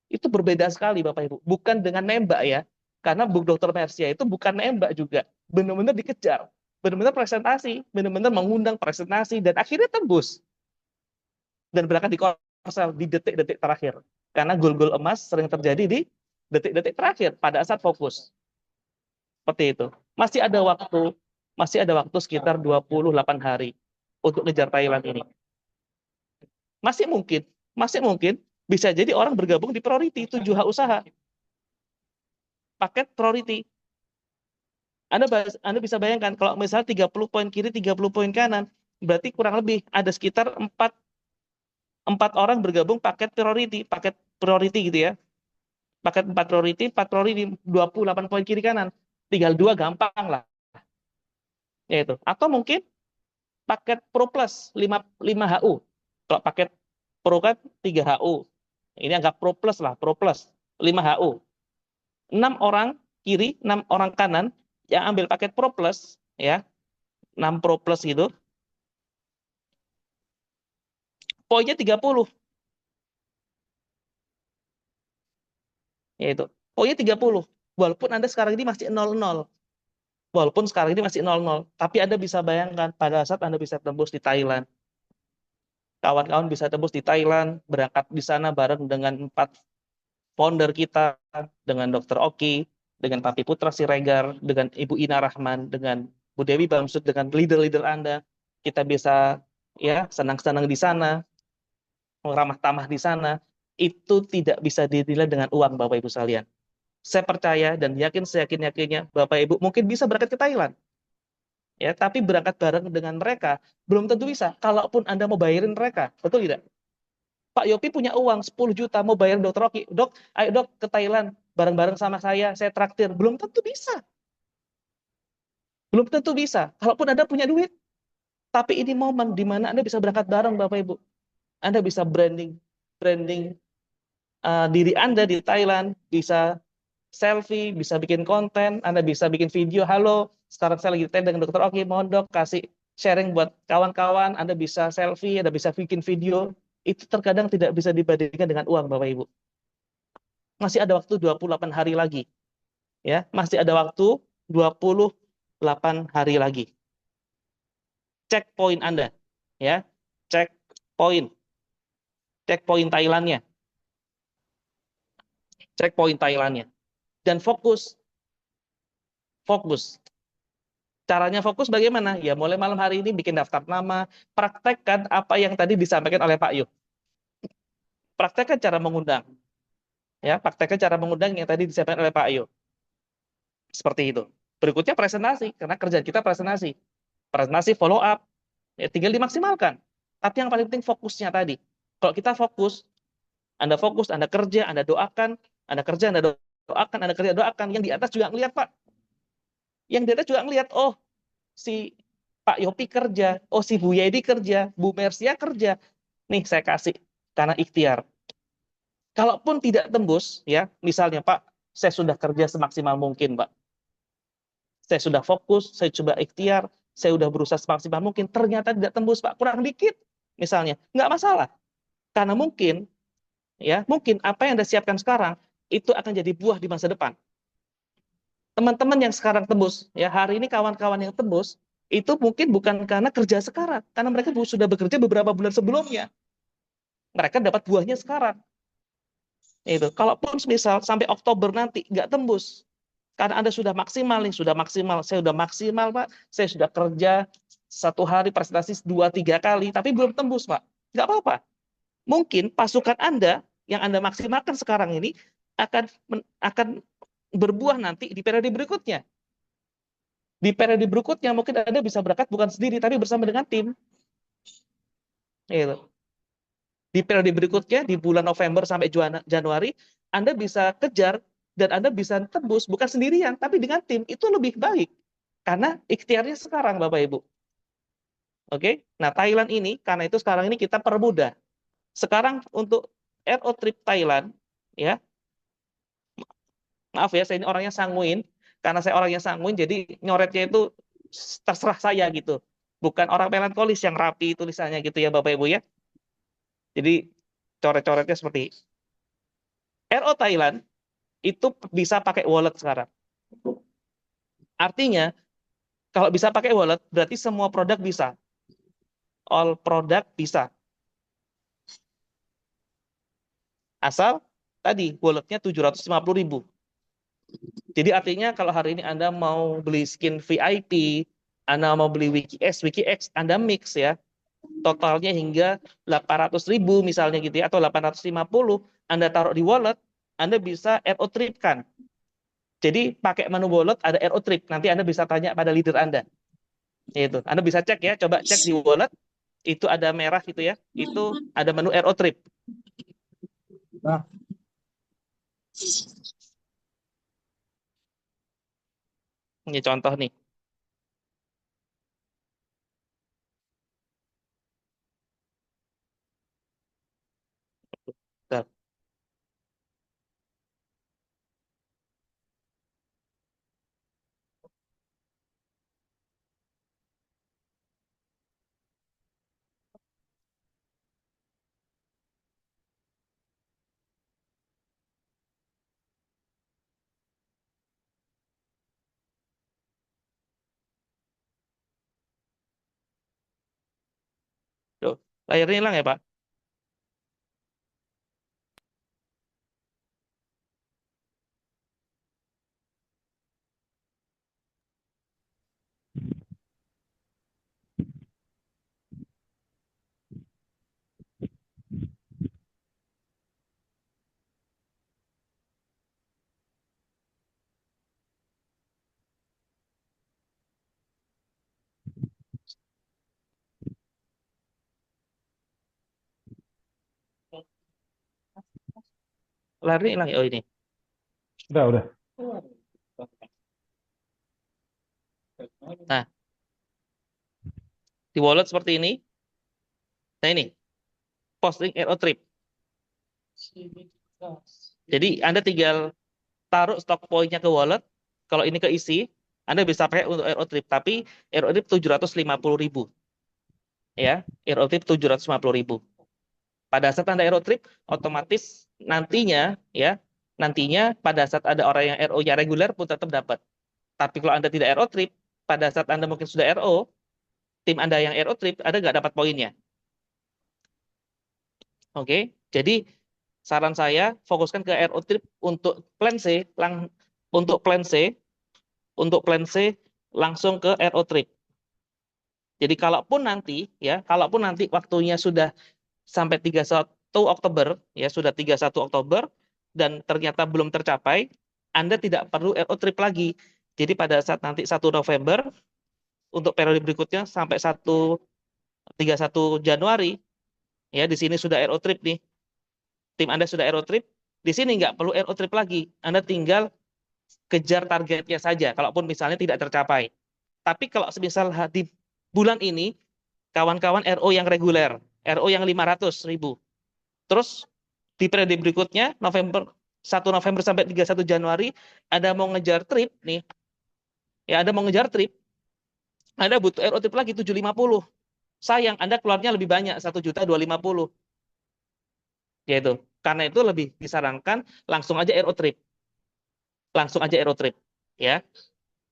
Itu berbeda sekali Bapak Ibu. Bukan dengan nembak ya. Karena Bu Dr. Mercia itu bukan nembak juga. Benar-benar dikejar. Benar-benar presentasi. Benar-benar mengundang presentasi. Dan akhirnya tembus. Dan berangkat di Korsel di detik-detik terakhir. Karena gol-gol emas sering terjadi di detik-detik terakhir pada saat fokus. Seperti itu. Masih ada waktu sekitar 28 hari untuk ngejar Thailand ini. Masih mungkin bisa jadi orang bergabung di priority 7H usaha. Paket priority. Anda bisa bayangkan kalau misalnya 30 poin kiri, 30 poin kanan, berarti kurang lebih ada sekitar 4 orang bergabung paket priority gitu ya. Paket 4 priority, 28 poin kiri kanan. Tinggal 2 gampang lah. Yaitu. Atau mungkin paket Pro Plus 5HU. Kalau paket Pro kan 3HU. Ini anggap Pro Plus lah, Pro Plus 5HU. 6 orang kiri, 6 orang kanan yang ambil paket Pro Plus ya. 6 Pro Plus gitu. Poinnya 30. Yaitu. Poinnya 30. Walaupun Anda sekarang ini masih 0-0. Tapi Anda bisa bayangkan pada saat Anda bisa tembus di Thailand. Kawan-kawan bisa tembus di Thailand, berangkat di sana bareng dengan 4 founder kita, dengan Dr. Oki, dengan Papi Putra Siregar, dengan Ibu Ina Rahman, dengan Bu Dewi Bamsud, dengan leader-leader Anda. Kita bisa ya senang-senang di sana, ramah tamah di sana. Itu tidak bisa dinilai dengan uang, Bapak Ibu sekalian. Saya percaya dan yakin seyakin-yakinnya Bapak Ibu mungkin bisa berangkat ke Thailand. ya, tapi berangkat bareng dengan mereka belum tentu bisa. Kalaupun Anda mau bayarin mereka, betul tidak? Pak Yopi punya uang 10 juta mau bayar Dokter Oki. Dok, ayo dok ke Thailand bareng-bareng sama saya traktir. Belum tentu bisa. Belum tentu bisa. Kalaupun Anda punya duit. Tapi ini momen di mana Anda bisa berangkat bareng Bapak Ibu. Anda bisa branding branding diri Anda di Thailand, bisa selfie, bisa bikin konten, Anda bisa bikin video, halo, sekarang saya lagi dengan Dokter Oki, mohon dok kasih sharing buat kawan-kawan, Anda bisa selfie, Anda bisa bikin video, itu terkadang tidak bisa dibandingkan dengan uang Bapak Ibu. Masih ada waktu 28 hari lagi. Ya, masih ada waktu 28 hari lagi. Cek poin Anda. Ya, cek poin. Cek poin Thailandnya. Cek poin Thailandnya. Dan fokus. Fokus. Caranya fokus bagaimana? Ya mulai malam hari ini bikin daftar nama, praktekkan apa yang tadi disampaikan oleh Pak Yuk. Praktekkan cara mengundang. Ya, praktekkan cara mengundang yang tadi disampaikan oleh Pak Yuk. Seperti itu. Berikutnya presentasi, karena kerjaan kita presentasi. Presentasi follow up, ya tinggal dimaksimalkan. Tapi yang paling penting fokusnya tadi. Kalau kita fokus, Anda kerja, Anda doakan, Anda kerja, Anda doakan, Anda kerja, doakan. Yang di atas juga ngelihat, Pak. Yang di atas juga ngelihat, oh, si Pak Yopi kerja, oh si Bu Yedi kerja, Bu Mersia kerja. Nih saya kasih karena ikhtiar. Kalaupun tidak tembus, ya misalnya Pak, saya sudah kerja semaksimal mungkin, Pak. Saya sudah fokus, saya coba ikhtiar, saya sudah berusaha semaksimal mungkin, ternyata tidak tembus, Pak, kurang dikit, misalnya, nggak masalah. Karena mungkin, ya mungkin apa yang Anda siapkan sekarang itu akan jadi buah di masa depan. Teman-teman yang sekarang tembus, ya hari ini kawan-kawan yang tembus, itu mungkin bukan karena kerja sekarang, karena mereka sudah bekerja beberapa bulan sebelumnya. Mereka dapat buahnya sekarang. Itu. Kalaupun misal sampai Oktober nanti nggak tembus, karena Anda sudah maksimal nih, sudah maksimal, saya sudah maksimal Pak, saya sudah kerja satu hari presentasi 2-3 kali, tapi belum tembus Pak. Nggak apa-apa. Mungkin pasukan Anda yang Anda maksimalkan sekarang ini akan berbuah nanti di periode berikutnya. Di periode berikutnya mungkin Anda bisa berangkat bukan sendiri, tapi bersama dengan tim. Gitu. Di periode berikutnya, di bulan November sampai Januari, Anda bisa kejar dan Anda bisa tembus bukan sendirian, tapi dengan tim. Itu lebih baik. Karena ikhtiarnya sekarang, Bapak Ibu. Oke? Nah, Thailand ini, karena itu sekarang ini kita permudah. Sekarang untuk RO Trip Thailand, ya, maaf ya, saya ini orangnya sanguin. Karena saya orangnya sanguin, jadi nyoretnya itu terserah saya gitu. Bukan orang melankolis yang rapi tulisannya gitu ya, Bapak Ibu ya. Jadi coret-coretnya seperti RO Thailand itu bisa pakai wallet sekarang. Artinya, kalau bisa pakai wallet, berarti semua produk bisa. All produk bisa. Asal tadi walletnya 750.000. Jadi artinya kalau hari ini Anda mau beli skin VIP, Anda mau beli WikiX, Anda mix ya. Totalnya hingga 800.000 misalnya gitu ya, atau 850, Anda taruh di wallet, Anda bisa RO Trip kan. Jadi pakai menu wallet ada RO Trip. Nanti Anda bisa tanya pada leader Anda. Itu. Anda bisa cek ya, coba cek di wallet, itu ada merah gitu ya, itu ada menu RO Trip. Nah, Ini contoh nih. Bentar. Tuh, layarnya hilang ya, Pak? layarnya hilang ya? Oh ini. Udah. Nah, di wallet seperti ini. Nah ini, posting Aerotrip. Jadi Anda tinggal taruh stok poinnya ke wallet. Kalau ini keisi, Anda bisa pakai untuk Aerotrip. Tapi Aerotrip 750.000. Ya, Aerotrip 750.000. Pada saat Anda Aerotrip, otomatis nantinya pada saat ada orang yang RO-nya reguler pun tetap dapat. Tapi kalau Anda tidak Aerotrip, pada saat Anda mungkin sudah RO, tim Anda yang Aerotrip, Anda nggak dapat poinnya. Oke, jadi saran saya fokuskan ke Aerotrip untuk plan C, untuk plan C langsung ke Aerotrip. Jadi kalaupun nanti waktunya sudah sampai 31 Oktober, ya sudah 31 Oktober dan ternyata belum tercapai, Anda tidak perlu Aerotrip lagi. Jadi pada saat nanti 1 November untuk periode berikutnya sampai 31 Januari, ya di sini sudah Aerotrip nih. Tim Anda sudah Aerotrip, di sini nggak perlu Aerotrip lagi. Anda tinggal kejar targetnya saja, kalaupun misalnya tidak tercapai. Tapi kalau misal di bulan ini, kawan-kawan RO yang reguler, RO yang 500.000. Terus di periode berikutnya, 1 November sampai 31 Januari, Anda mau ngejar trip nih, ya Anda mau ngejar trip, Anda butuh Aerotrip lagi 750. Sayang, Anda keluarnya lebih banyak, 1.250.000. Yaitu, karena itu lebih disarankan langsung aja Aerotrip. Langsung aja Aerotrip. Ya.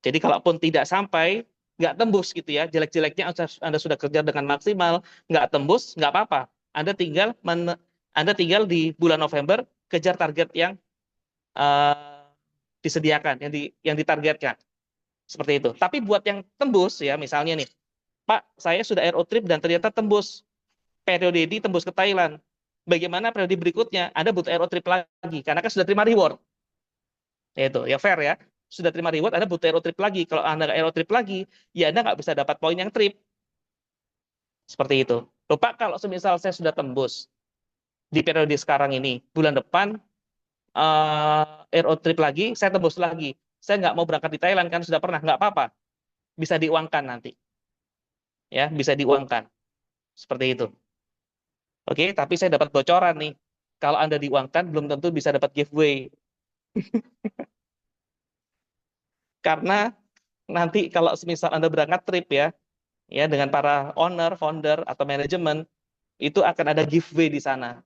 Jadi kalaupun tidak sampai, nggak tembus gitu ya, jelek-jeleknya Anda sudah kerja dengan maksimal, nggak tembus, nggak apa-apa. Anda tinggal di bulan November kejar target yang disediakan, yang ditargetkan. Seperti itu. Tapi buat yang tembus ya, misalnya nih, Pak, saya sudah Aerotrip dan ternyata tembus. Periode ini tembus ke Thailand. Bagaimana periode berikutnya? Anda butuh Aerotrip lagi, karena kan sudah terima reward. Yaitu, ya fair ya. Sudah terima reward, Anda butuh Aerotrip lagi. Kalau Anda nggak Aerotrip lagi, ya Anda nggak bisa dapat poin yang trip. Seperti itu. Loh Pak, kalau semisal saya sudah tembus di periode sekarang ini, bulan depan Aerotrip lagi, saya tembus lagi. Saya nggak mau berangkat di Thailand, kan sudah pernah, nggak apa-apa. Bisa diuangkan nanti. Ya, bisa diuangkan. Seperti itu. Oke, tapi saya dapat bocoran nih. Kalau Anda diuangkan, belum tentu bisa dapat giveaway. Karena nanti kalau semisal Anda berangkat trip ya dengan para owner, founder, atau manajemen, itu akan ada giveaway di sana.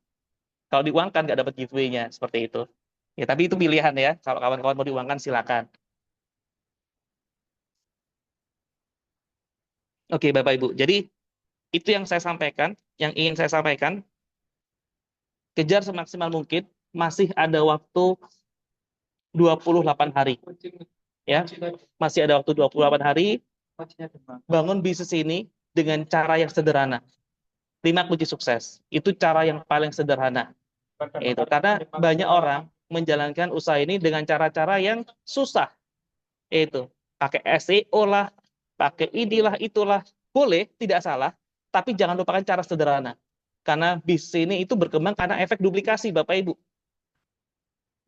Kalau diuangkan, nggak dapat giveaway-nya. Seperti itu. Ya, tapi itu pilihan ya. Kalau kawan-kawan mau diuangkan, silakan. Oke, Bapak Ibu. Jadi, itu yang saya sampaikan, yang ingin saya sampaikan. Kejar semaksimal mungkin, masih ada waktu 28 hari. Ya, masih ada waktu 28 hari. Bangun bisnis ini dengan cara yang sederhana. 5 kunci sukses. Itu cara yang paling sederhana. Itu karena banyak orang menjalankan usaha ini dengan cara-cara yang susah. Itu pakai SEO lah, pakai inilah itulah. Boleh, tidak salah, tapi jangan lupakan cara sederhana. Karena bisnis ini itu berkembang karena efek duplikasi, Bapak Ibu.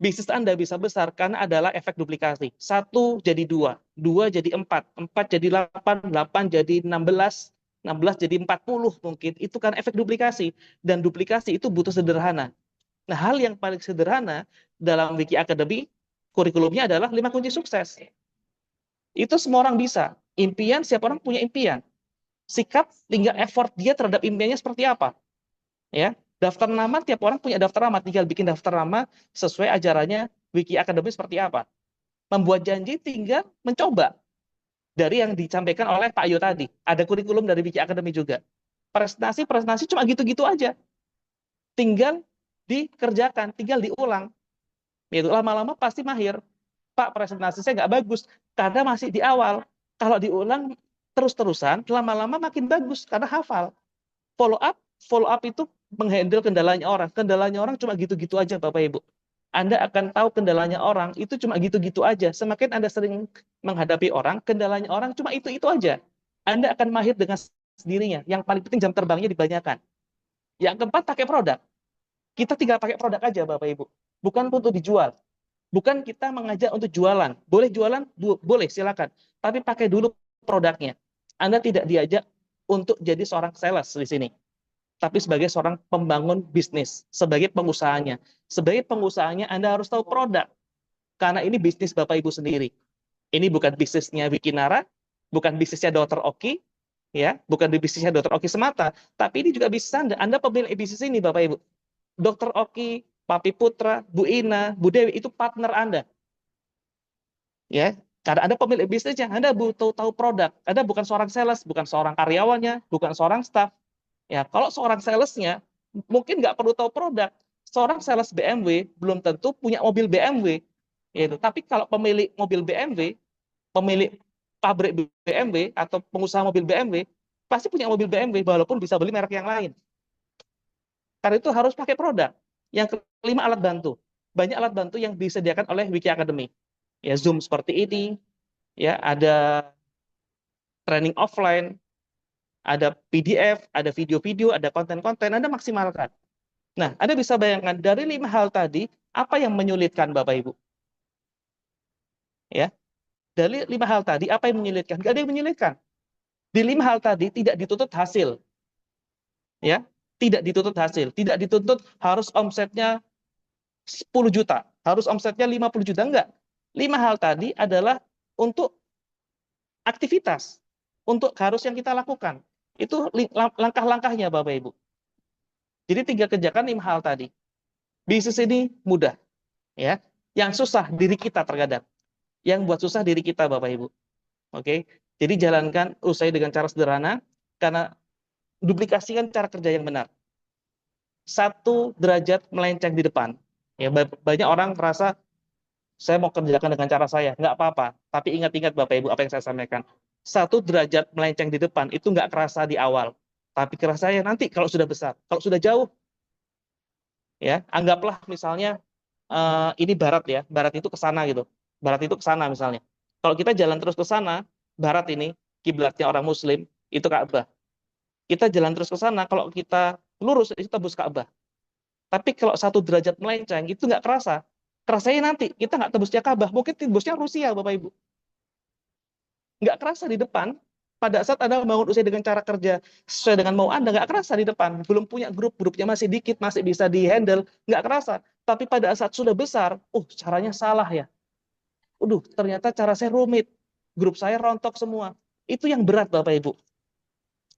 Bisnis Anda bisa besar karena adalah efek duplikasi. 1 jadi 2, 2 jadi 4, 4 jadi 8, 8 jadi 16, 16 jadi 40 mungkin. Itu kan efek duplikasi. Dan duplikasi itu butuh sederhana. Nah, hal yang paling sederhana dalam Wiki Academy, kurikulumnya adalah 5 kunci sukses. Itu semua orang bisa. Impian, setiap orang punya impian. Sikap, tinggal effort dia terhadap impiannya seperti apa. Ya, daftar nama, tiap orang punya daftar nama, tinggal bikin daftar nama sesuai ajarannya Wiki Academy seperti apa. Membuat janji tinggal mencoba. Dari yang disampaikan oleh Pak Ayo tadi, ada kurikulum dari Wiki Academy juga. Presentasi cuma gitu-gitu aja. Tinggal dikerjakan, tinggal diulang. Itu lama-lama pasti mahir. Pak, presentasi saya nggak bagus karena masih di awal. Kalau diulang terus-terusan, lama-lama makin bagus karena hafal. Follow up itu menghandle kendalanya orang. Kendalanya orang cuma gitu-gitu aja, Bapak Ibu. Anda akan tahu kendalanya orang itu cuma gitu-gitu aja. Semakin Anda sering menghadapi orang, kendalanya orang cuma itu-itu aja. Anda akan mahir dengan sendirinya. Yang paling penting jam terbangnya dibanyakan. Yang keempat, pakai produk. Kita tinggal pakai produk aja, Bapak Ibu. bukan untuk dijual. Bukan kita mengajak untuk jualan. Boleh jualan, boleh, silakan. Tapi pakai dulu produknya. Anda tidak diajak untuk jadi seorang sales di sini, tapi sebagai seorang pembangun bisnis, sebagai pengusahanya. Sebagai pengusahanya, Anda harus tahu produk. Karena ini bisnis Bapak Ibu sendiri. Ini bukan bisnisnya Wikinara, bukan bisnisnya Dr. Oki, ya, bukan bisnisnya Dr. Oki semata, tapi ini juga bisnis Anda. Anda pemilik bisnis ini, Bapak Ibu. Dr. Oki, Papi Putra, Bu Ina, Bu Dewi itu partner Anda. Ya, karena Anda pemilik bisnisnya, Anda butuh tahu produk. Anda bukan seorang sales, bukan seorang karyawannya, bukan seorang staff. Ya, kalau seorang salesnya mungkin nggak perlu tahu produk. Seorang sales BMW belum tentu punya mobil BMW. Yaitu. Tapi kalau pemilik mobil BMW, pemilik pabrik BMW atau pengusaha mobil BMW, pasti punya mobil BMW walaupun bisa beli merek yang lain. Karena itu harus pakai produk. Yang kelima, alat bantu. Banyak alat bantu yang disediakan oleh Wiki Academy. Ya, Zoom seperti ini, ya, ada training offline, ada PDF, ada video-video, ada konten-konten, Anda maksimalkan. Nah, Anda bisa bayangkan dari 5 hal tadi, apa yang menyulitkan Bapak Ibu? Ya, dari 5 hal tadi, apa yang menyulitkan? Nggak ada yang menyulitkan. Di 5 hal tadi tidak dituntut hasil. Ya, tidak dituntut hasil. Tidak dituntut harus omsetnya 10 juta, harus omsetnya 50 juta, enggak. 5 hal tadi adalah untuk aktivitas, untuk harus yang kita lakukan. Itu langkah-langkahnya Bapak Ibu. Jadi 3 kerjakan 5 hal tadi. Bisnis ini mudah, ya. Yang susah diri kita terkadang. Yang buat susah diri kita Bapak Ibu. Oke. Jadi jalankan usaha dengan cara sederhana, karena duplikasikan cara kerja yang benar. 1 derajat melenceng di depan. Ya, banyak orang merasa saya mau kerjakan dengan cara saya, nggak apa-apa. Tapi ingat-ingat Bapak Ibu apa yang saya sampaikan. 1 derajat melenceng di depan itu nggak kerasa di awal, tapi kerasa ya nanti kalau sudah besar, kalau sudah jauh. Ya, anggaplah misalnya ini barat ya, barat itu ke sana gitu. Barat itu ke sana misalnya. Kalau kita jalan terus ke sana, barat ini kiblatnya orang Muslim itu Ka'bah. Kita jalan terus ke sana, kalau kita lurus itu tembus Ka'bah. Tapi kalau 1 derajat melenceng itu nggak kerasa. Kerasanya nanti kita nggak tembusnya Ka'bah, mungkin tembusnya Rusia Bapak Ibu. Nggak kerasa di depan. Pada saat Anda membangun usaha dengan cara kerja sesuai dengan mau Anda, nggak kerasa di depan. Belum punya grup, grupnya masih dikit, masih bisa di-handle, nggak kerasa. Tapi pada saat sudah besar, caranya salah ya. Ternyata cara saya rumit. Grup saya rontok semua. Itu yang berat Bapak Ibu.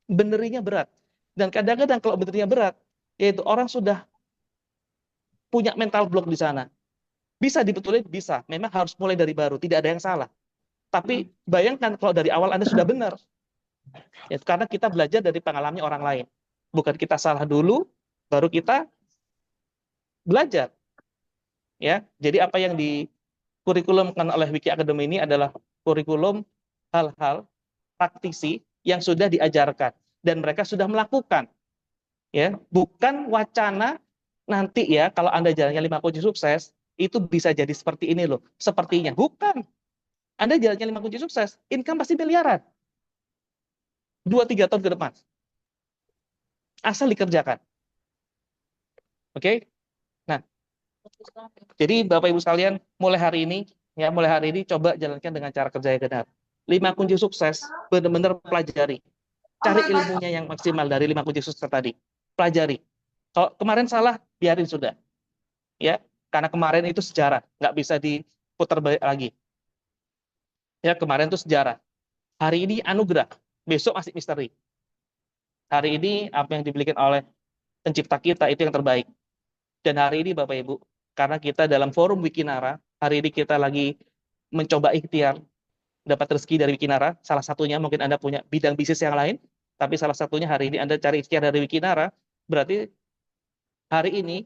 Benerinya berat. Dan kadang-kadang kalau benerinya berat, yaitu orang sudah punya mental block di sana. Bisa dibetulin? Bisa. Memang harus mulai dari baru. Tidak ada yang salah. Tapi bayangkan kalau dari awal Anda sudah benar. Ya, karena kita belajar dari pengalamannya orang lain. Bukan kita salah dulu, baru kita belajar. Ya, jadi apa yang di kurikulumkan oleh Wiki Academy ini adalah kurikulum hal-hal praktisi yang sudah diajarkan dan mereka sudah melakukan. Ya, bukan wacana nanti ya kalau Anda jalannya 5 kunci sukses itu bisa jadi seperti ini loh. Sepertinya bukan. Anda jalannya 5 kunci sukses, income pasti miliaran. 2-3 tahun ke depan. Asal dikerjakan. Oke? Nah, jadi Bapak Ibu sekalian, mulai hari ini coba jalankan dengan cara kerja yang benar. 5 kunci sukses, benar-benar pelajari. Cari ilmunya yang maksimal dari 5 kunci sukses tadi. Pelajari. Kalau kemarin salah, biarin sudah. Ya, karena kemarin itu sejarah, nggak bisa diputar balik lagi. Ya, kemarin itu sejarah. Hari ini anugerah, besok masih misteri. Hari ini apa yang diberikan oleh pencipta kita itu yang terbaik. Dan hari ini Bapak Ibu, karena kita dalam forum Wikinara, hari ini kita lagi mencoba ikhtiar dapat rezeki dari Wikinara. Salah satunya mungkin Anda punya bidang bisnis yang lain, tapi salah satunya hari ini Anda cari ikhtiar dari Wikinara, berarti hari ini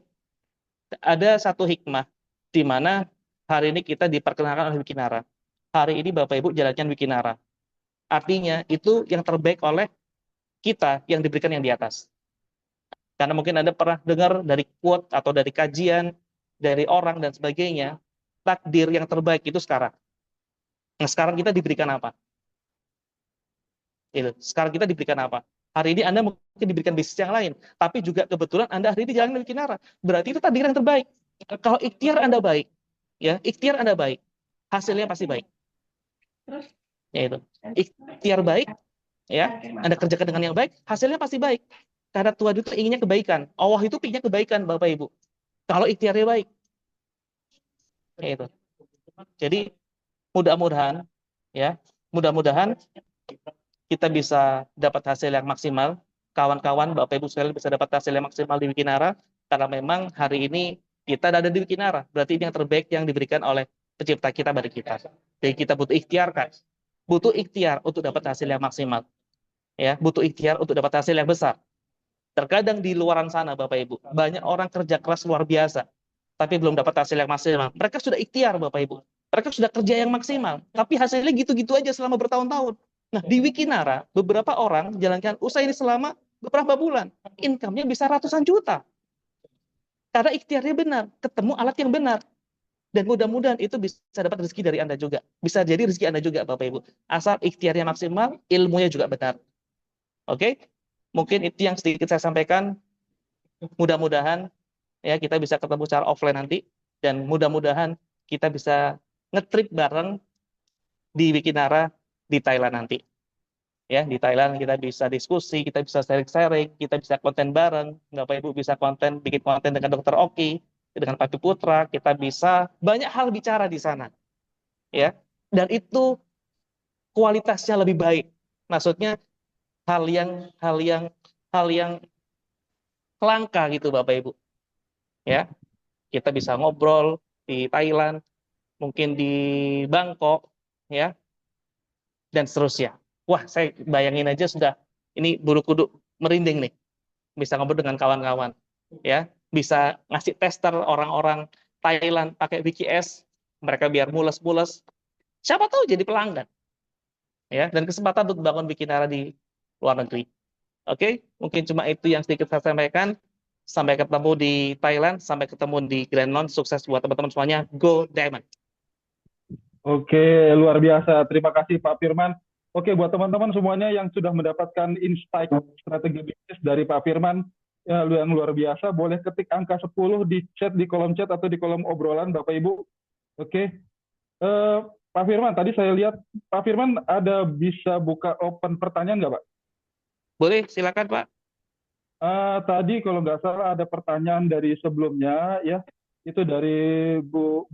ada satu hikmah di mana hari ini kita diperkenalkan oleh Wikinara. Hari ini Bapak Ibu jalankan Wikinara. Artinya itu yang terbaik oleh kita yang diberikan yang di atas. Karena mungkin Anda pernah dengar dari quote atau dari kajian, dari orang dan sebagainya, takdir yang terbaik itu sekarang. Nah, sekarang kita diberikan apa? Sekarang kita diberikan apa? Hari ini Anda mungkin diberikan bisnis yang lain, tapi juga kebetulan Anda hari ini jalan Wikinara. Berarti itu takdir yang terbaik. Kalau ikhtiar Anda baik, ya, ikhtiar Anda baik, hasilnya pasti baik. Yaitu ikhtiar baik, ya, Anda kerjakan dengan yang baik, hasilnya pasti baik. Karena Tuhan itu inginnya kebaikan. Allah itu inginnya kebaikan, Bapak Ibu. Kalau ikhtiarnya baik, yaitu. Jadi mudah-mudahan, ya, mudah-mudahan kita bisa dapat hasil yang maksimal. Kawan-kawan, Bapak Ibu sekalian bisa dapat hasil yang maksimal di Wikinara, karena memang hari ini kita ada di Wikinara. Berarti ini yang terbaik yang diberikan oleh pencipta kita pada kita. Jadi kita butuh ikhtiar, kan? Butuh ikhtiar untuk dapat hasil yang maksimal. Ya, butuh ikhtiar untuk dapat hasil yang besar. Terkadang di luaran sana, Bapak Ibu, banyak orang kerja keras luar biasa, tapi belum dapat hasil yang maksimal. Mereka sudah ikhtiar, Bapak Ibu. Mereka sudah kerja yang maksimal, tapi hasilnya gitu-gitu aja selama bertahun-tahun. Nah, di Wikinara, beberapa orang menjalankan usaha ini selama beberapa bulan. Income-nya bisa ratusan juta. Karena ikhtiarnya benar, ketemu alat yang benar. Dan mudah-mudahan itu bisa dapat rezeki dari Anda juga. Bisa jadi rezeki Anda juga, Bapak Ibu. Asal ikhtiarnya maksimal, ilmunya juga benar. Oke? Mungkin itu yang sedikit saya sampaikan. Mudah-mudahan ya kita bisa ketemu secara offline nanti, dan mudah-mudahan kita bisa ngetrip bareng di Wikinara di Thailand nanti. Ya, di Thailand kita bisa diskusi, kita bisa sharing-sharing, kita bisa konten bareng. Bapak Ibu bisa bikin konten dengan Dr. Oki, dengan Papi Putra, kita bisa banyak hal bicara di sana. Ya. Dan itu kualitasnya lebih baik. Maksudnya hal yang langka gitu, Bapak Ibu. Ya. Kita bisa ngobrol di Thailand, mungkin di Bangkok, ya, dan seterusnya. Wah, saya bayangin aja sudah, ini bulu kuduk merinding nih, bisa ngobrol dengan kawan-kawan, ya, bisa ngasih tester orang-orang Thailand pakai WKS, mereka biar mules-mules, siapa tahu jadi pelanggan, ya, dan kesempatan untuk bangun Wikinara di luar negeri. Oke, mungkin cuma itu yang sedikit saya sampaikan. Sampai ketemu di Thailand, sampai ketemu di Grand Launch. Sukses buat teman-teman semuanya. Go Diamond! Oke, luar biasa. Terima kasih Pak Firman. Oke, buat teman-teman semuanya yang sudah mendapatkan insight strategi bisnis dari Pak Firman yang luar biasa, boleh ketik angka 10 di chat, di kolom chat atau di kolom obrolan Bapak Ibu. Oke. Pak Firman, tadi saya lihat Pak Firman ada bisa buka open pertanyaan nggak, Pak? Boleh, silakan Pak. Tadi kalau nggak salah ada pertanyaan dari sebelumnya, ya. Itu dari Bu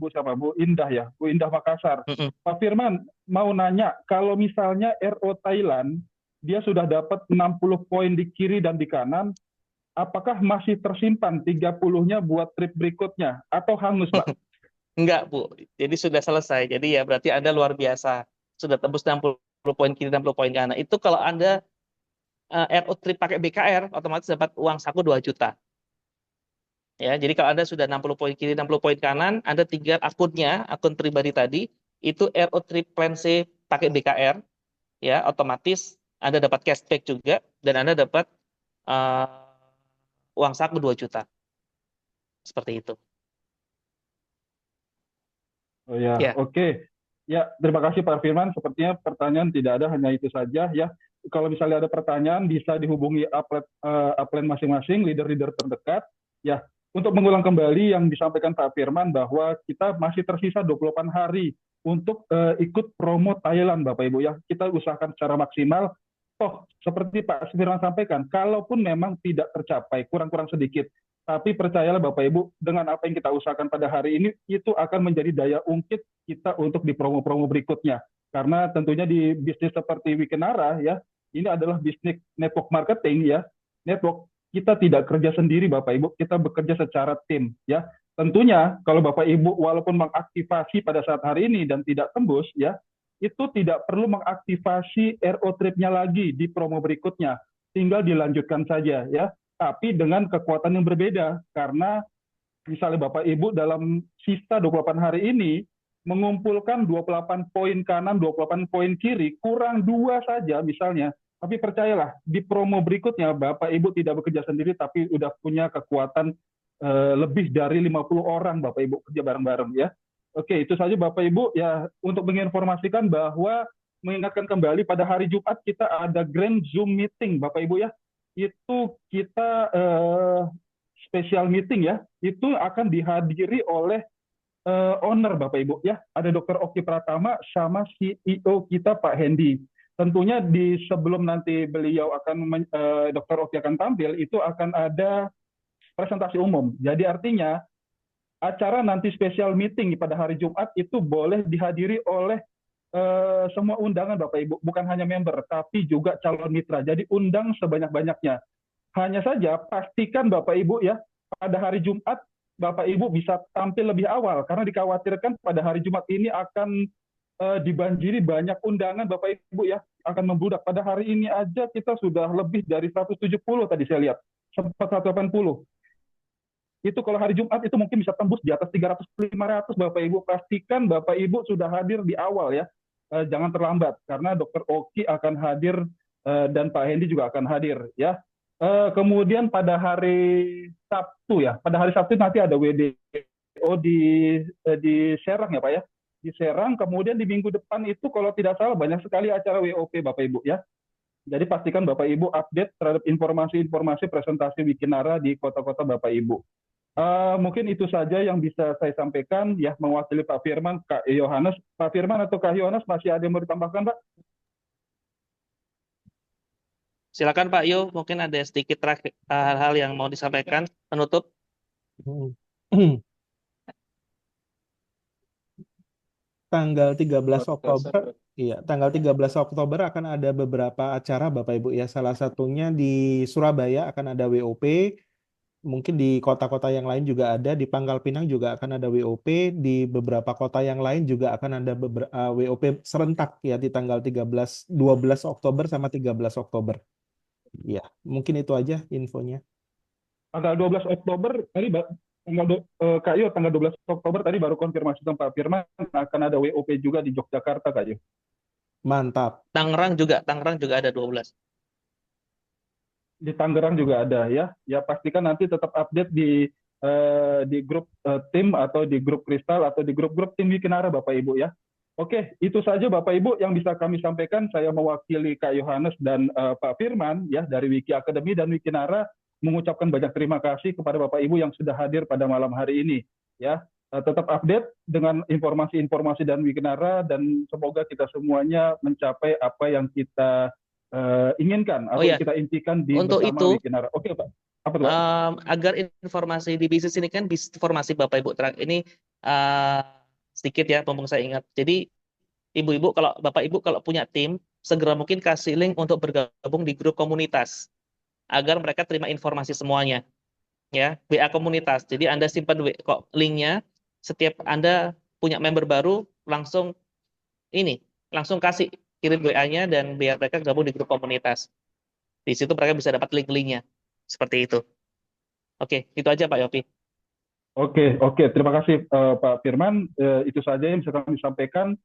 Indah ya, Bu Indah Makassar. Pak Firman mau nanya, kalau misalnya RO Thailand dia sudah dapat 60 poin di kiri dan di kanan, apakah masih tersimpan 30-nya buat trip berikutnya atau hangus, Pak? Enggak, Bu. Jadi sudah selesai. Jadi ya berarti Anda luar biasa. Sudah tembus 60 poin kiri, 60 poin kanan. Itu kalau Anda RO trip pakai BKR, otomatis dapat uang saku 2 juta. Ya, jadi kalau Anda sudah 60 poin kiri, 60 poin kanan, Anda tinggal akunnya, akun pribadi tadi, itu RO Trip Plan C pakai BKR, ya, otomatis Anda dapat cashback juga, dan Anda dapat uang saku 2 juta. Seperti itu. Oh ya, Ya. Oke. Ya, terima kasih Pak Firman. Sepertinya pertanyaan tidak ada, hanya itu saja ya. Kalau misalnya ada pertanyaan, bisa dihubungi upline masing-masing, leader-leader terdekat. Ya, untuk mengulang kembali yang disampaikan Pak Firman bahwa kita masih tersisa 28 hari untuk ikut promo Thailand, Bapak Ibu ya. Kita usahakan secara maksimal. Toh, seperti Pak Firman sampaikan, kalaupun memang tidak tercapai, kurang-kurang sedikit, tapi percayalah Bapak Ibu, dengan apa yang kita usahakan pada hari ini, itu akan menjadi daya ungkit kita untuk di promo-promo berikutnya. Karena tentunya di bisnis seperti Wikinara ya, ini adalah bisnis network marketing ya. Network, kita tidak kerja sendiri Bapak Ibu, kita bekerja secara tim ya. Tentunya kalau Bapak Ibu walaupun mengaktifasi pada saat hari ini dan tidak tembus ya, itu tidak perlu mengaktifasi RO trip-nya lagi di promo berikutnya. Tinggal dilanjutkan saja ya. Tapi dengan kekuatan yang berbeda, karena misalnya Bapak Ibu dalam sisa 28 hari ini mengumpulkan 28 poin kanan, 28 poin kiri, kurang 2 saja misalnya, tapi percayalah, di promo berikutnya Bapak Ibu tidak bekerja sendiri, tapi sudah punya kekuatan lebih dari 50 orang Bapak Ibu kerja bareng-bareng ya. Oke, itu saja Bapak Ibu ya, untuk menginformasikan bahwa mengingatkan kembali pada hari Jumat kita ada Grand Zoom Meeting Bapak Ibu ya. Itu kita special meeting ya, itu akan dihadiri oleh owner Bapak Ibu ya. Ada Dr. Oki Pratama sama CEO kita Pak Hendy. Tentunya di sebelum nanti beliau akan Dr. Oki akan tampil, itu akan ada presentasi umum. Jadi artinya acara nanti special meeting pada hari Jumat itu boleh dihadiri oleh semua undangan Bapak Ibu, bukan hanya member, tapi juga calon mitra. Jadi undang sebanyak-banyaknya. Hanya saja pastikan Bapak Ibu ya, pada hari Jumat Bapak Ibu bisa tampil lebih awal, karena dikhawatirkan pada hari Jumat ini akan dibanjiri banyak undangan Bapak Ibu ya, akan membludak. Pada hari ini aja kita sudah lebih dari 170 tadi saya lihat, sempat 180. Itu kalau hari Jumat itu mungkin bisa tembus di atas 300-500 Bapak Ibu. Pastikan Bapak Ibu sudah hadir di awal ya, jangan terlambat, karena Dr. Oki akan hadir dan Pak Hendy juga akan hadir ya. Kemudian pada hari Sabtu ya, pada hari Sabtu nanti ada WDO di Serang ya Pak ya, di Serang. Kemudian di minggu depan itu kalau tidak salah banyak sekali acara WOP Bapak Ibu ya. Jadi pastikan Bapak Ibu update terhadap informasi-informasi presentasi Wikinara di kota-kota Bapak Ibu. Mungkin itu saja yang bisa saya sampaikan ya, mewakili Pak Firman, Kak Yohanes. Pak Firman atau Kak Yohanes masih ada yang mau ditambahkan Pak? Silakan Pak Yo, mungkin ada sedikit hal-hal yang mau disampaikan penutup. Tanggal 13 Oktober, iya, tanggal 13 Oktober akan ada beberapa acara Bapak Ibu ya. Salah satunya di Surabaya akan ada WOP, mungkin di kota-kota yang lain juga ada, di Pangkal Pinang juga akan ada WOP, di beberapa kota yang lain juga akan ada WOP serentak ya di tanggal 12 Oktober sama 13 Oktober. Ya, mungkin itu aja infonya. Tanggal 12 Oktober tadi Kak Yo, tanggal 12 Oktober tadi baru konfirmasi sama Pak Firman akan ada WOP juga di Yogyakarta Kak Yo. Mantap. Tangerang juga ada 12. Di Tangerang juga ada ya. Ya pastikan nanti tetap update di grup tim atau di grup Kristal atau di grup-grup tim Wikinara Bapak Ibu ya. Oke, itu saja Bapak Ibu yang bisa kami sampaikan. Saya mewakili Kak Yohanes dan Pak Firman ya dari Wiki Academy dan Wikinara mengucapkan banyak terima kasih kepada Bapak Ibu yang sudah hadir pada malam hari ini ya. Tetap update dengan informasi-informasi dan Wikinara, dan semoga kita semuanya mencapai apa yang kita inginkan atau kita impikan di untuk bersama itu, Wikinara. Oke Pak. Apa tuh Pak? Agar informasi di bisnis ini kan informasi Bapak Ibu ini sedikit ya, mumpung saya ingat. Jadi ibu-ibu, kalau Bapak Ibu kalau punya tim, segera mungkin kasih link untuk bergabung di grup komunitas agar mereka terima informasi semuanya ya, WA komunitas. Jadi Anda simpan linknya, setiap Anda punya member baru langsung kasih kirim WA-nya dan biar mereka gabung di grup komunitas. Di situ mereka bisa dapat link-linknya seperti itu. Oke, itu aja Pak Yopi. Oke. Terima kasih Pak Firman. Itu saja yang bisa kami sampaikan.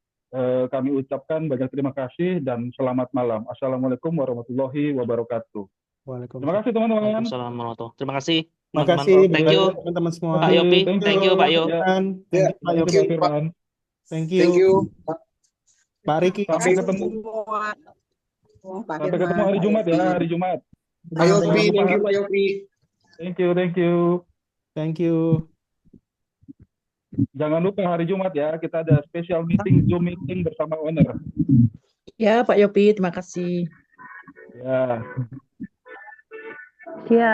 Kami ucapkan banyak terima kasih dan selamat malam. Assalamualaikum warahmatullahi wabarakatuh. Terima kasih teman-teman. Waalaikumsalam warahmatullahi. Terima kasih. Terima kasih Thank you teman-teman semua. Pak Yopi. Thank you Pak Yo. Pak Yopi. Firman. Thank you. Pak Riki. Sampai ketemu. Sampai ketemu hari Jumat ya, hari Jumat. Pak Yopi, thank you Pak Yopi. Thank you. Jangan lupa hari Jumat ya, kita ada special meeting, Zoom meeting bersama owner. Ya, Pak Yopi, terima kasih. Ya. Ya.